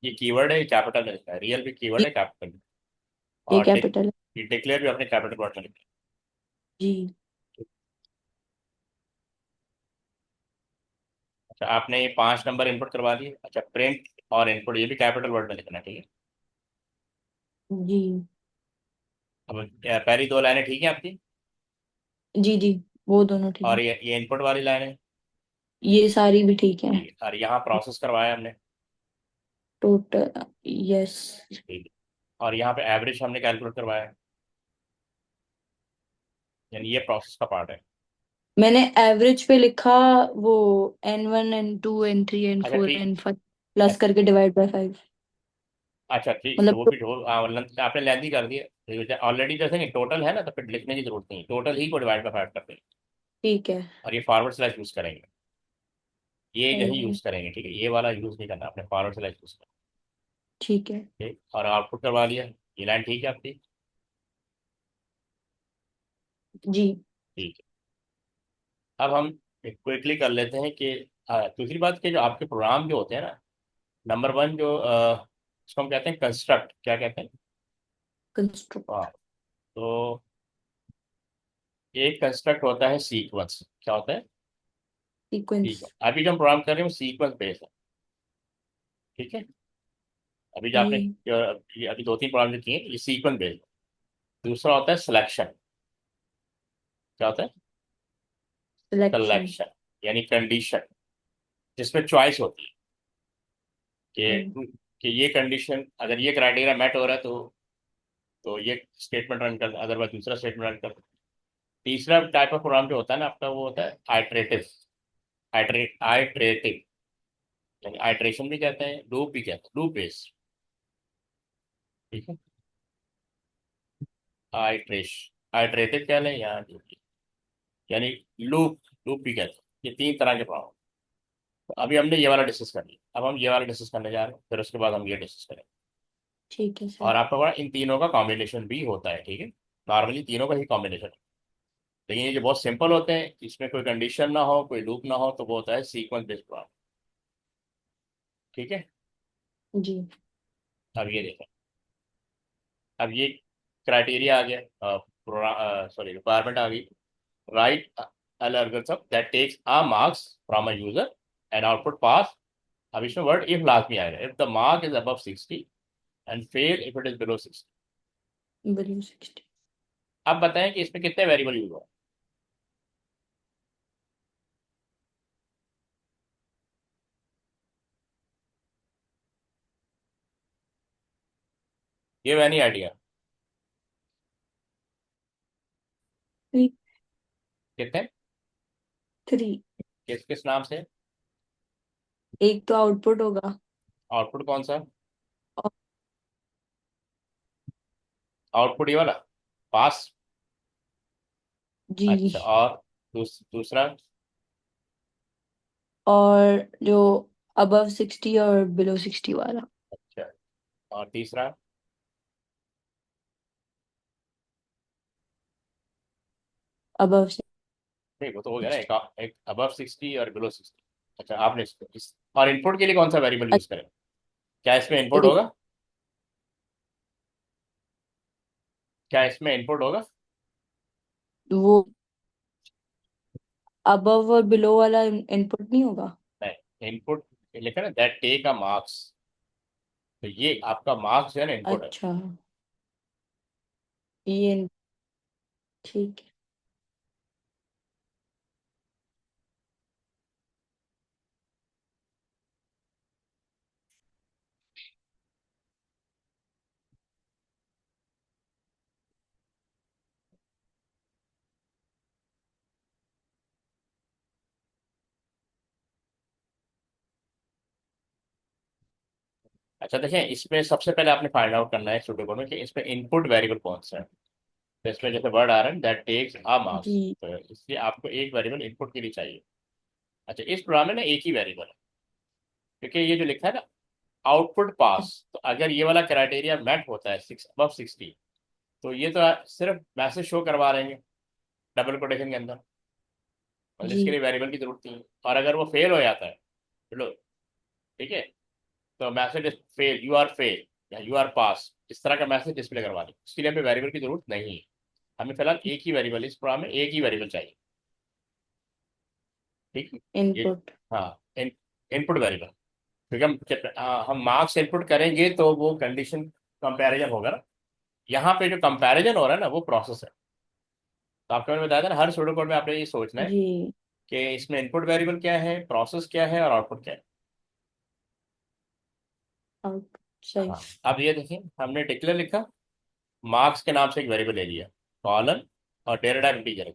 ये कीवर्ड है, ये कैपिटल में लिखना है, रियल भी कीवर्ड ये है, कैपिटल में। ये और कैपिटल है। डिक्लेयर भी अपने कैपिटल वर्ड में लिखना जी। है। अच्छा, आपने ये 5 नंबर इनपुट करवा दिए। अच्छा, प्रिंट और इनपुट ये भी कैपिटल वर्ड में लिखना है, ठीक है। जी। अब पहली 2 लाइनें ठीक है आपकी। जी जी, वो दोनों ठीक और है। ये इनपुट वाली लाइनें ये सारी भी ठीक है। ठीक है। और यहाँ प्रोसेस करवाया हमने, टोटल। यस। ठीक है। और यहाँ पे एवरेज हमने कैलकुलेट करवाया, यानी ये प्रोसेस का पार्ट है। मैंने एवरेज पे लिखा वो N1 N2 N3 अच्छा N4 ठीक। N5 प्लस करके डिवाइड बाय 5। अच्छा ठीक, तो मतलब वो तो भी आपने लेंथ कर दिया ऑलरेडी। जैसे कि टोटल है ना, तो फिर लिखने की जरूरत नहीं, टोटल ही को डिवाइड बाय 5 करते हैं। ठीक है। और ये फॉरवर्ड स्लैश यूज करेंगे, ये नहीं सही है। यूज करेंगे, ठीक है। ये वाला यूज नहीं करना, आपने फॉरवर्ड स्लैश यूज करना। ठीक है। ठीक, और आउटपुट करवा दिया। ये लाइन ठीक है आपकी। जी। ठीक है। अब हम क्विकली कर लेते हैं कि दूसरी बात कि जो आपके प्रोग्राम जो होते हैं ना, नंबर 1 जो उसको हम कहते हैं कंस्ट्रक्ट, क्या कहते हैं? हाँ, कंस्ट्रक्ट। तो एक कंस्ट्रक्ट होता है सीक्वेंस, क्या होता है? सीक्वेंस। ठीक है, अभी जो हम प्रोग्राम कर रहे हैं वो सीक्वेंस बेस्ड है, ठीक है। अभी जो आपने जी। ये अभी 2-3 प्रोग्राम जो किए ये सीक्वेंस बेस्ड है। दूसरा होता है सिलेक्शन, क्या होता है? सिलेक्शन। सिलेक्शन यानी कंडीशन, जिसमें चॉइस होती है जी। कि ये कंडीशन, अगर ये क्राइटेरिया मेट हो रहा है तो ये स्टेटमेंट रन कर, अदरवाइज दूसरा स्टेटमेंट रन कर। तीसरा टाइप ऑफ प्रोग्राम जो होता है ना आपका, वो होता है आइटरेटिव। आइटरेटिव यानी आइट्रेशन भी कहते हैं, लूप भी कहते हैं, लूप बेस्ड, ठीक है। आइटरेटिव कह लें या यानी लूप, लूप भी कहते हैं। ये 3 तरह के प्रॉब्लम। तो अभी हमने ये वाला डिस्कस कर लिया, अब हम ये वाला डिस्कस करने जा रहे हैं, फिर उसके बाद हम ये डिस्कस करेंगे। ठीक है और सर। आपका बड़ा इन तीनों का कॉम्बिनेशन भी होता है, ठीक है। नॉर्मली तीनों का ही कॉम्बिनेशन है। लेकिन ये जो बहुत सिंपल होते हैं, इसमें कोई कंडीशन ना हो, कोई लूप ना हो, तो वो होता है सीक्वेंस बेस्ड प्रॉब्लम, ठीक है। जी। अब ये देखें, अब ये क्राइटेरिया आ गया, सॉरी रिक्वायरमेंट आ गई। Right algorithm that takes a marks from a user and output pass। अब इसमें वर्ड इफ लास्ट में आएगा, if the mark is above 60 and fail if it is below 60। Value 60। अब बताएं कि इसमें कितने वेरिएबल यूज हो। ये एनी आइडिया? कितने? 3। किस किस नाम से? एक तो आउटपुट होगा। आउटपुट कौन सा? और आउटपुट ये वाला, पास। जी। अच्छा, और दूसरा? और जो अबव 60 और बिलो 60 वाला। अच्छा, और तीसरा? अबव नहीं वो तो हो गया ना, एक अबव 60 और बिलो 60। अच्छा आपने और इनपुट के लिए कौन सा वेरिएबल यूज करें? क्या इसमें इनपुट अच्छा, होगा? क्या इसमें इनपुट होगा? वो अबव और बिलो वाला इनपुट नहीं होगा? नहीं, इनपुट लिखा ना, दैट टेक अ मार्क्स। तो ये आपका मार्क्स जो है ना इनपुट है। अच्छा, ये ठीक है। अच्छा देखिए, इसमें सबसे पहले आपने फाइंड आउट करना है स्टूडियो कोड में कि इसमें इनपुट वेरिएबल कौन सा है। तो इसमें जैसे वर्ड आ रहा है दैट टेक्स अ मार्क्स, जी। तो इसलिए आपको एक वेरिएबल इनपुट के लिए चाहिए। अच्छा इस प्रोग्राम में ना एक ही वेरिएबल है, क्योंकि ये जो लिखा है ना आउटपुट पास, तो अगर ये वाला क्राइटेरिया मेट होता है 6 अबव 60, तो ये तो सिर्फ मैसेज शो करवा रहे हैं डबल कोटेशन के अंदर, मतलब जी। इसके लिए वेरिएबल की जरूरत नहीं है। और अगर वो फेल हो जाता है, चलो ठीक है, तो message fail, you are fail या यू आर पास, इस तरह का मैसेज डिस्प्ले करवा दें, उसके लिए हमें वेरिएबल की जरूरत नहीं है। हमें फिलहाल एक ही वेरिएबल, इस प्रोग्राम में एक ही वेरिएबल चाहिए। ठीक है। ये इनपुट। हाँ, इनपुट वेरिएबल, क्योंकि हम मार्क्स इनपुट करेंगे तो वो कंडीशन कंपैरिजन होगा ना। यहाँ पे जो कंपैरिजन हो रहा है ना वो प्रोसेस है। तो आपको मैंने बताया था ना, हर सूडो कोड में आपने ये सोचना है जी। कि इसमें इनपुट वेरिएबल क्या है, प्रोसेस क्या है और आउटपुट क्या है। आउट। सही। हाँ, अब ये देखिए हमने डिक्लेयर लिखा, मार्क्स के नाम से एक वेरिएबल ले लिया, कॉलन, और data type integer,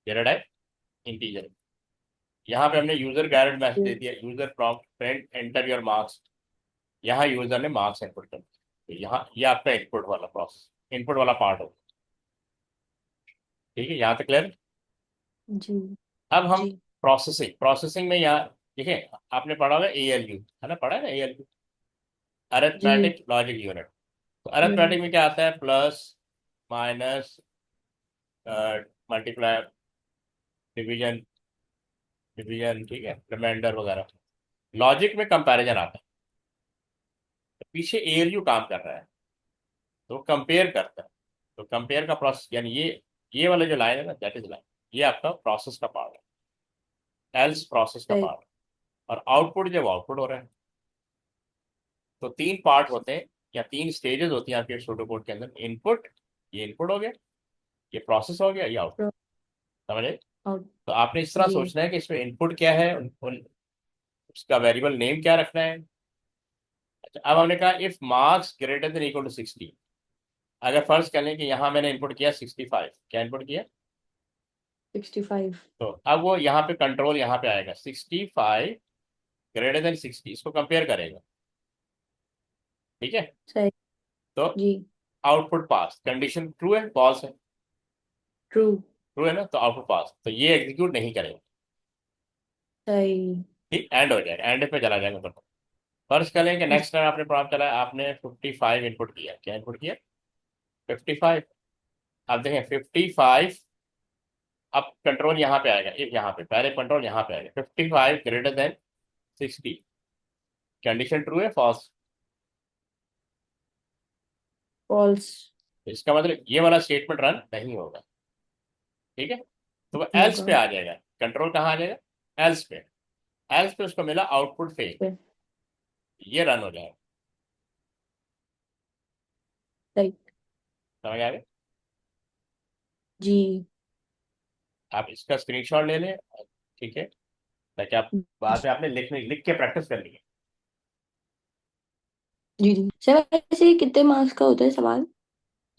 data type integer. यहाँ पे हमने यूजर गाइडेड मैसेज दे जी। दिया, user prompt print enter your marks. यहाँ यूजर ने मार्क्स इनपुट कर दिया, तो यहाँ ये आपका इनपुट वाला प्रोसेस, इनपुट वाला पार्ट हो। ठीक है, यहाँ तक क्लियर। जी। अब हम जी। प्रोसेसिंग, प्रोसेसिंग में यहाँ देखिए, आपने पढ़ा हुआ ALU है ना, पढ़ा है ना ALU, जी। Arithmetic logic unit. तो यूनिट। अरिथमेटिक में क्या आता है, plus, minus, multiply, division, division ठीक है, रिमाइंडर वगैरह। लॉजिक में कंपैरिजन आता है, तो पीछे ALU काम कर रहा है, तो कंपेयर करता है। तो कंपेयर का प्रोसेस, यानी ये वाला जो लाइन है ना, दैट इज लाइन, ये आपका प्रोसेस का पार्ट है, एल्स प्रोसेस का सही। पार्ट। और आउटपुट जब आउटपुट हो रहा है, तो तीन पार्ट होते हैं या तीन स्टेजेस होती हैं आपके सूडो कोड के अंदर। इनपुट, ये इनपुट हो गया, ये प्रोसेस हो गया, ये आउटपुट। समझे? आउट। तो आपने इस तरह जी। सोचना है कि इसमें इनपुट क्या है, उसका वेरिएबल नेम क्या रखना है। अच्छा अब हमने कहा if marks greater than equal to 60, अगर फर्ज कर लें कि यहाँ मैंने इनपुट किया 65, क्या इनपुट किया, 65। तो अब वो यहाँ पे कंट्रोल यहाँ पे आएगा 65 ग्रेटर देन 60, इसको कंपेयर करेगा। ठीक है। सही। तो जी। आउटपुट पास, कंडीशन ट्रू है फॉल्स है, ट्रू। ट्रू है ना, तो आउटपुट पास, तो ये एग्जीक्यूट नहीं करेगा। सही। ठीक, एंड हो जाएगा, एंड पे चला जाएगा तो। फर्ज करें कि जी। नेक्स्ट टाइम आपने प्रोग्राम चलाया, आपने 55 इनपुट किया, क्या इनपुट किया, 55। अब देखें 55, अब कंट्रोल यहाँ पे आएगा, एक यहाँ पे पहले कंट्रोल यहाँ पे आएगा 55 ग्रेटर देन 60, कंडीशन ट्रू है फॉल्स। फॉल्स। तो इसका मतलब ये वाला स्टेटमेंट रन नहीं होगा। ठीक है, तो वो एल्स होगा। पे आ जाएगा, कंट्रोल कहाँ आ जाएगा, एल्स पे। एल्स पे उसको मिला आउटपुट फेल, फिर। ये रन हो जाएगा। सही। समझ आ गया? जी। आप इसका स्क्रीनशॉट ले लें, ठीक है, ताकि आप बाद में आपने लिख के प्रैक्टिस कर ली। जी। जी सर, वैसे कितने मार्क्स का होता है सवाल?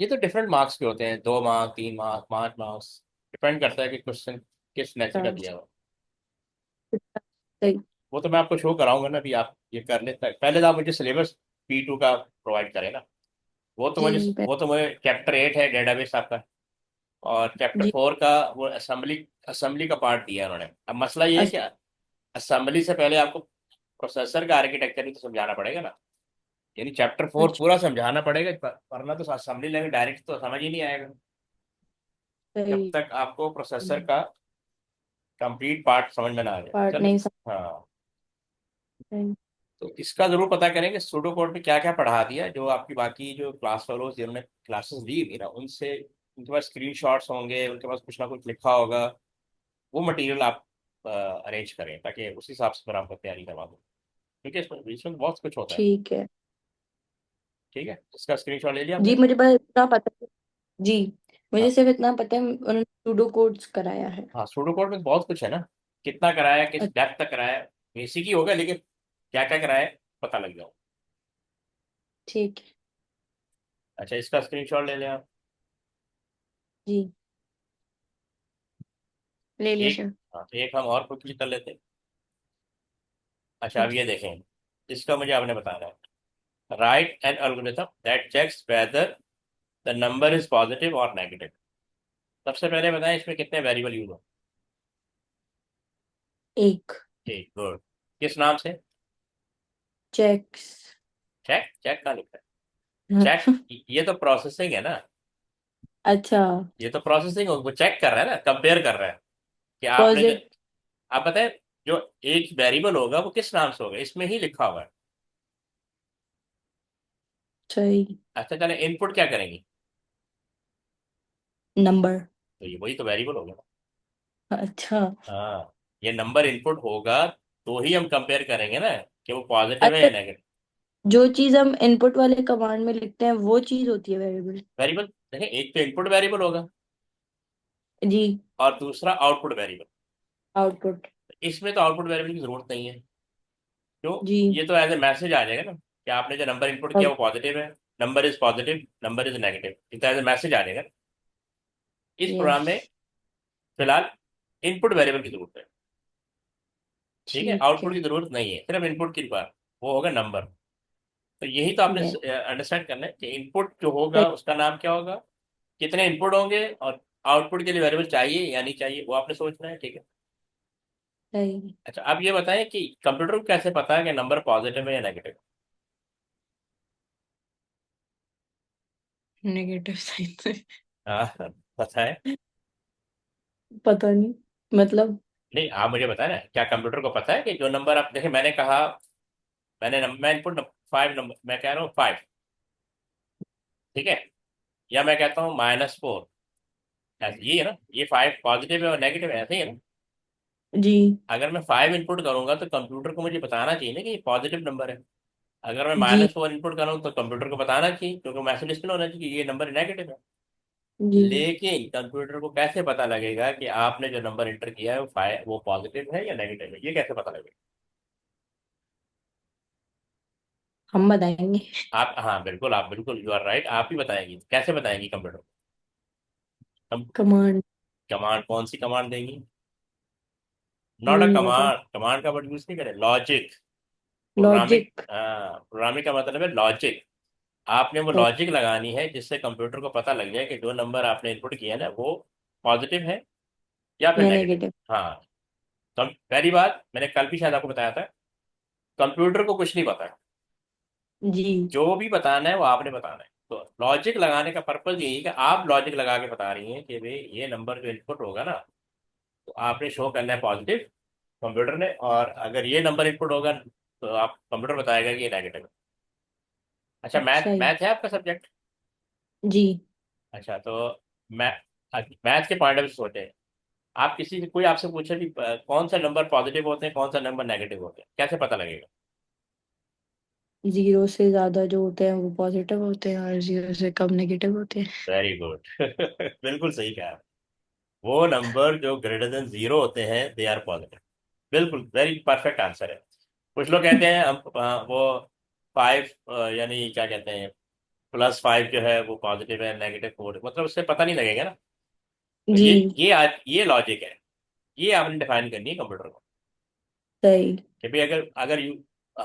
ये तो डिफरेंट मार्क्स के होते हैं, 2 मार्क्स, 3 मार्क्स, 5 मार्क्स, डिपेंड करता है कि क्वेश्चन किस नेचर का दिया हुआ। सही। वो तो मैं आपको शो कराऊंगा ना, अभी आप ये कर ले तक, पहले तो आप मुझे सिलेबस P2 का प्रोवाइड करें ना। जी। वो तो मुझे चैप्टर 8 है डेटाबेस आपका, और जी। चैप्टर 4 का वो असेंबली, असेंबली का पार्ट दिया है उन्होंने। अब मसला ये है अस- कि असेंबली से पहले आपको प्रोसेसर का आर्किटेक्चर ही तो समझाना पड़ेगा ना, यानी चैप्टर 4 अच्छा। पूरा समझाना पड़ेगा, वरना तो असेंबली लेंगे डायरेक्ट तो समझ ही नहीं आएगा। जब सही। तक आपको प्रोसेसर का कंप्लीट पार्ट समझ में ना आ जाए, पार्ट चलो। नहीं हाँ, समझ। तो इसका जरूर पता करें कि सूडो कोड में क्या क्या पढ़ा दिया, जो आपकी बाकी जो क्लास फेलोज जिन्होंने क्लासेस ली थी ना, उनसे उनके पास स्क्रीनशॉट्स होंगे, उनके पास कुछ ना कुछ लिखा होगा। वो मटेरियल आप अरेंज करें ताकि उस हिसाब से फिर आपको तैयारी करवा दो, क्योंकि इसमें बहुत कुछ होता है। ठीक है। ठीक है, इसका स्क्रीनशॉट ले लिया जी आपने? मुझे बस इतना पता है। जी मुझे हाँ। सिर्फ इतना पता है उन्होंने सूडो कोड्स कराया है। हाँ, सूडो कोड में बहुत कुछ है ना, कितना कराया, किस अच्छा, डेप्थ तक कराया, बेसिक ही होगा, लेकिन क्या क्या कराया पता लग जाओ। ठीक है। अच्छा, इसका स्क्रीनशॉट ले लें आप। जी ले लिया एक, सर। हाँ, तो एक हम और क्विकली कर लेते हैं। अच्छा, अब जी ये देखें, इसका मुझे आपने बताना है। Write an algorithm that checks whether the number is positive और नेगेटिव। सबसे पहले बताएं इसमें कितने वेरिएबल यूज हो। एक। ठीक, गुड। किस नाम से? चेक्स। चेक, चेक का लिखा है? चेक, ये तो प्रोसेसिंग है ना। अच्छा। ये तो प्रोसेसिंग हो, वो चेक कर रहा है ना, कंपेयर कर रहा है कि आपने जो, पॉजिटिव। आप बताएं, जो एक वेरिएबल होगा वो किस नाम से होगा, इसमें ही लिखा हुआ है। सही। अच्छा, चले इनपुट क्या करेंगे? नंबर। तो ये वही तो वेरिएबल होगा। अच्छा। हाँ, ये नंबर इनपुट होगा तो ही हम कंपेयर करेंगे ना कि वो पॉजिटिव है अच्छा या नेगेटिव। जो चीज हम इनपुट वाले कमांड में लिखते हैं वो चीज होती है वेरिएबल। वेरिएबल देखें, एक तो इनपुट वेरिएबल होगा जी। और दूसरा आउटपुट वेरिएबल। आउटपुट। इसमें तो आउटपुट वेरिएबल की जरूरत नहीं है। क्यों? जी। ये तो एज ए मैसेज आ जाएगा ना कि आपने जो नंबर इनपुट किया और वो पॉजिटिव है, number is positive, number is negative, ये तो एज ए मैसेज आ जाएगा ना। इस प्रोग्राम यस। में फिलहाल इनपुट वेरिएबल की जरूरत है। ठीक है, ठीक आउटपुट है। की जरूरत नहीं है, सिर्फ इनपुट की बात, वो होगा नंबर। तो यही तो आपने यस। अंडरस्टैंड करना है कि इनपुट जो होगा उसका नाम क्या होगा, कितने इनपुट होंगे, और आउटपुट के लिए वेरिएबल चाहिए या नहीं चाहिए वो आपने सोचना है। ठीक है। सही। अच्छा, अब ये बताएं कि कंप्यूटर को कैसे पता है कि नंबर पॉजिटिव है या नेगेटिव? नेगेटिव साइन से। हाँ, पता है? पता नहीं मतलब। नहीं, आप मुझे बताएं ना, क्या कंप्यूटर को पता है कि जो नंबर आप देखें, मैंने कहा, मैं इनपुट 5 नंबर मैं कह रहा हूँ 5, ठीक है, या मैं कहता हूँ -4, ऐसे ये है ना, ये 5 पॉजिटिव है और नेगेटिव है, ऐसे ही है ना। जी। अगर मैं 5 इनपुट करूंगा तो कंप्यूटर को मुझे बताना चाहिए ना कि ये पॉजिटिव नंबर है। अगर मैं जी। -4 इनपुट करूँ तो कंप्यूटर को बताना चाहिए, क्योंकि मैसेज डिस्प्ले होना चाहिए कि ये नंबर नेगेटिव है। जी लेकिन कंप्यूटर को कैसे पता लगेगा कि आपने जो नंबर इंटर किया है वो पॉजिटिव है या नेगेटिव है, ये कैसे पता लगेगा? हम बताएंगे। आप, हाँ बिल्कुल, आप बिल्कुल यू आर राइट, आप ही बताएंगी, कैसे बताएंगी कंप्यूटर को? हम कमांड। कमांड, कौन सी कमांड देंगी? नॉट वो अ नहीं पता। कमांड, कमांड का वर्ड यूज नहीं करें, लॉजिक। Programming, logic. प्रोग्रामिंग का मतलब है लॉजिक। आपने वो लॉजिक लगानी है जिससे कंप्यूटर को पता लग जाए कि जो नंबर आपने इनपुट किया है ना वो पॉजिटिव है या फिर या नेगेटिव। नेगेटिव। हाँ, तो पहली बात मैंने कल भी शायद आपको बताया था, कंप्यूटर को कुछ नहीं पता, जी। जो भी बताना है वो आपने बताना है। तो लॉजिक लगाने का पर्पज यही है कि आप लॉजिक लगा के बता रही हैं कि भाई ये नंबर जो इनपुट होगा ना, तो आपने शो करना है पॉजिटिव कंप्यूटर ने, और अगर ये नंबर इनपुट होगा तो आप कंप्यूटर बताएगा कि ये नेगेटिव है। अच्छा, मैथ, सही। मैथ है आपका सब्जेक्ट? जी। अच्छा, तो मै मैथ के पॉइंट ऑफ व्यू सोचे, आप किसी से, कोई आपसे पूछे कि कौन सा नंबर पॉजिटिव होते हैं, कौन सा नंबर नेगेटिव होते हैं, कैसे पता लगेगा? जीरो से ज्यादा जो होते हैं वो पॉजिटिव होते हैं और जीरो से कम नेगेटिव होते हैं। Very good. बिल्कुल सही कहा। वो नंबर जो ग्रेटर देन 0 होते हैं दे आर पॉजिटिव। बिल्कुल, वेरी परफेक्ट आंसर है। कुछ लोग कहते हैं हम वो 5, यानी क्या कहते हैं, +5 जो है वो पॉजिटिव है, -4, मतलब उससे पता नहीं लगेगा ना। तो जी। ये लॉजिक है, ये आपने डिफाइन करनी है कंप्यूटर को। सही। कि भाई अगर अगर यू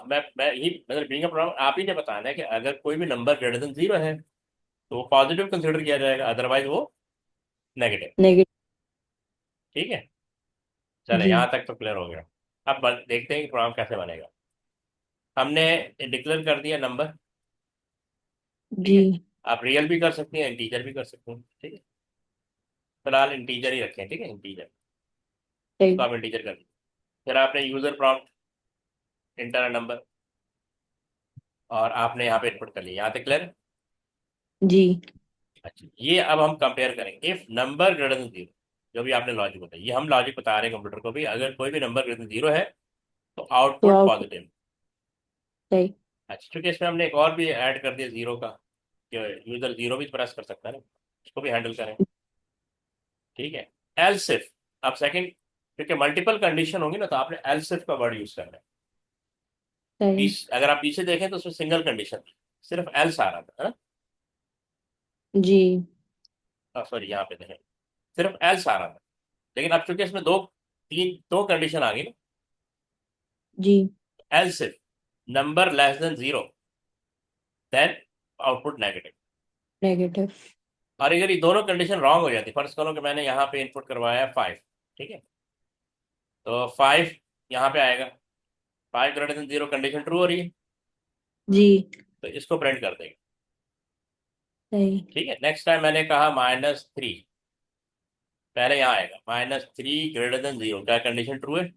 मैं ही मतलब बीइंग अ प्रोग्रामर, आप ही ने बताना है कि अगर कोई भी नंबर ग्रेटर देन 0 है तो वो पॉजिटिव कंसिडर किया जाएगा, अदरवाइज वो नेगेटिव। नेगेटिव। ठीक है, चले जी। यहाँ तक तो क्लियर हो गया। अब देखते हैं कि प्रोग्राम कैसे बनेगा। हमने डिक्लेयर कर दिया नंबर, ठीक जी। है, आप रियल भी कर सकते हैं, इंटीजर भी कर सकते हैं, ठीक है। फिलहाल इंटीजर ही रखें, ठीक है, इंटीजर। इसको सही। आप इंटीजर कर दीजिए। फिर आपने यूजर प्रॉम्प्ट, इंटर नंबर, और आपने यहाँ पे इनपुट कर लिया, यहाँ तक क्लियर है? जी। अच्छा, ये अब हम कंपेयर करेंगे if number greater than zero. जो भी आपने लॉजिक बताया, ये हम लॉजिक बता रहे हैं कंप्यूटर को भी, अगर कोई भी नंबर ग्रेटर देन जीरो है तो तो आउटपुट आउट। पॉजिटिव। सही। अच्छा, क्योंकि इसमें हमने एक और भी ऐड कर दिया जीरो का, कि यूजर जीरो भी प्रेस कर सकता है ना, उसको भी हैंडल करें। ठीक है, एल्स इफ। अब सेकंड, क्योंकि मल्टीपल कंडीशन होंगी ना, तो आपने एल्स इफ का वर्ड यूज करना है। सही। अगर आप पीछे देखें तो उसमें सिंगल कंडीशन, सिर्फ एल्स आ रहा था, है जी। ना? सॉरी, यहाँ पे देखें, सिर्फ एल्स आ रहा था। लेकिन अब चूंकि इसमें दो कंडीशन आ गई ना, जी। Else if number less than zero, then output negative. Negative. और अगर ये दोनों कंडीशन रॉन्ग हो जाती, फर्स्ट करो कि मैंने यहाँ पे इनपुट करवाया 5, ठीक है, तो 5 यहाँ पे आएगा, 5 greater than zero condition true हो रही है, जी। तो इसको प्रिंट कर देगा। सही। ठीक है, नेक्स्ट टाइम मैंने कहा -3, पहले यहाँ आएगा -3 ग्रेटर देन जीरो, क्या कंडीशन ट्रू है?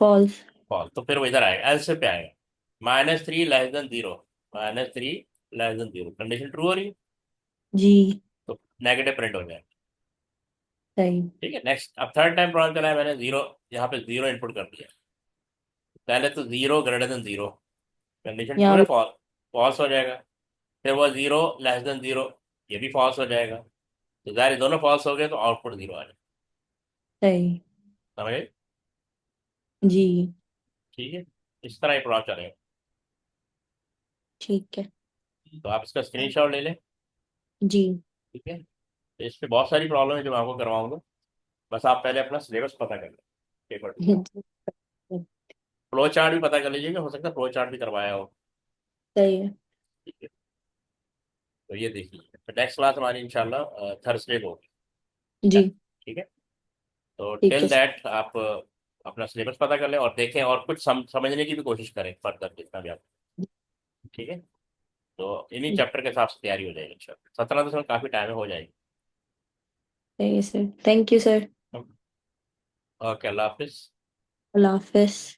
फॉल्स। फॉल्स। तो फिर वो इधर आएगा, एल से पे आएगा, -3 less than zero, -3 less than zero condition true हो रही है, जी। तो नेगेटिव प्रिंट हो जाएगा। सही। ठीक है, नेक्स्ट, अब थर्ड टाइम प्रॉब्लम चला है, मैंने जीरो, यहाँ पे जीरो इनपुट कर दिया। पहले तो zero greater than zero condition true यहाँ है, भी। फॉल्स, फॉल्स हो जाएगा। फिर वो जीरो लेस देन जीरो, ये भी फॉल्स हो जाएगा। तो जाहिर दोनों फॉल्स हो गए, तो आउटपुट जीरो आ जाएगा। सही। समझ गए? जी। ठीक है, इस तरह ही प्रॉब्लम चलेगा। ठीक है। तो आप इसका स्क्रीनशॉट ले लें। जी। ठीक है, तो इस पे बहुत सारी प्रॉब्लम है जो मैं आपको करवाऊंगा। बस आप पहले अपना सिलेबस पता कर लें, पेपर टू। फ्लो चार्ट भी पता कर लीजिएगा, हो सकता है फ्लो चार्ट भी करवाया हो। सही है। ठीक है, तो ये देख लीजिए, तो नेक्स्ट क्लास हमारी इंशाल्लाह थर्सडे को होगी। जी। ठीक है, तो ठीक टिल है सर। दैट आप अपना सिलेबस पता कर लें और देखें, और कुछ समझने की भी कोशिश करें फर्दर जितना भी आप। ठीक है, तो इन्हीं चैप्टर के हिसाब से तैयारी हो जाएगी इंशाल्लाह, 17 तो काफ़ी टाइम में हो जाएगी। सही है sir, thank you sir. Okay, अल्लाह हाफिज़। अल्लाह हाफिज।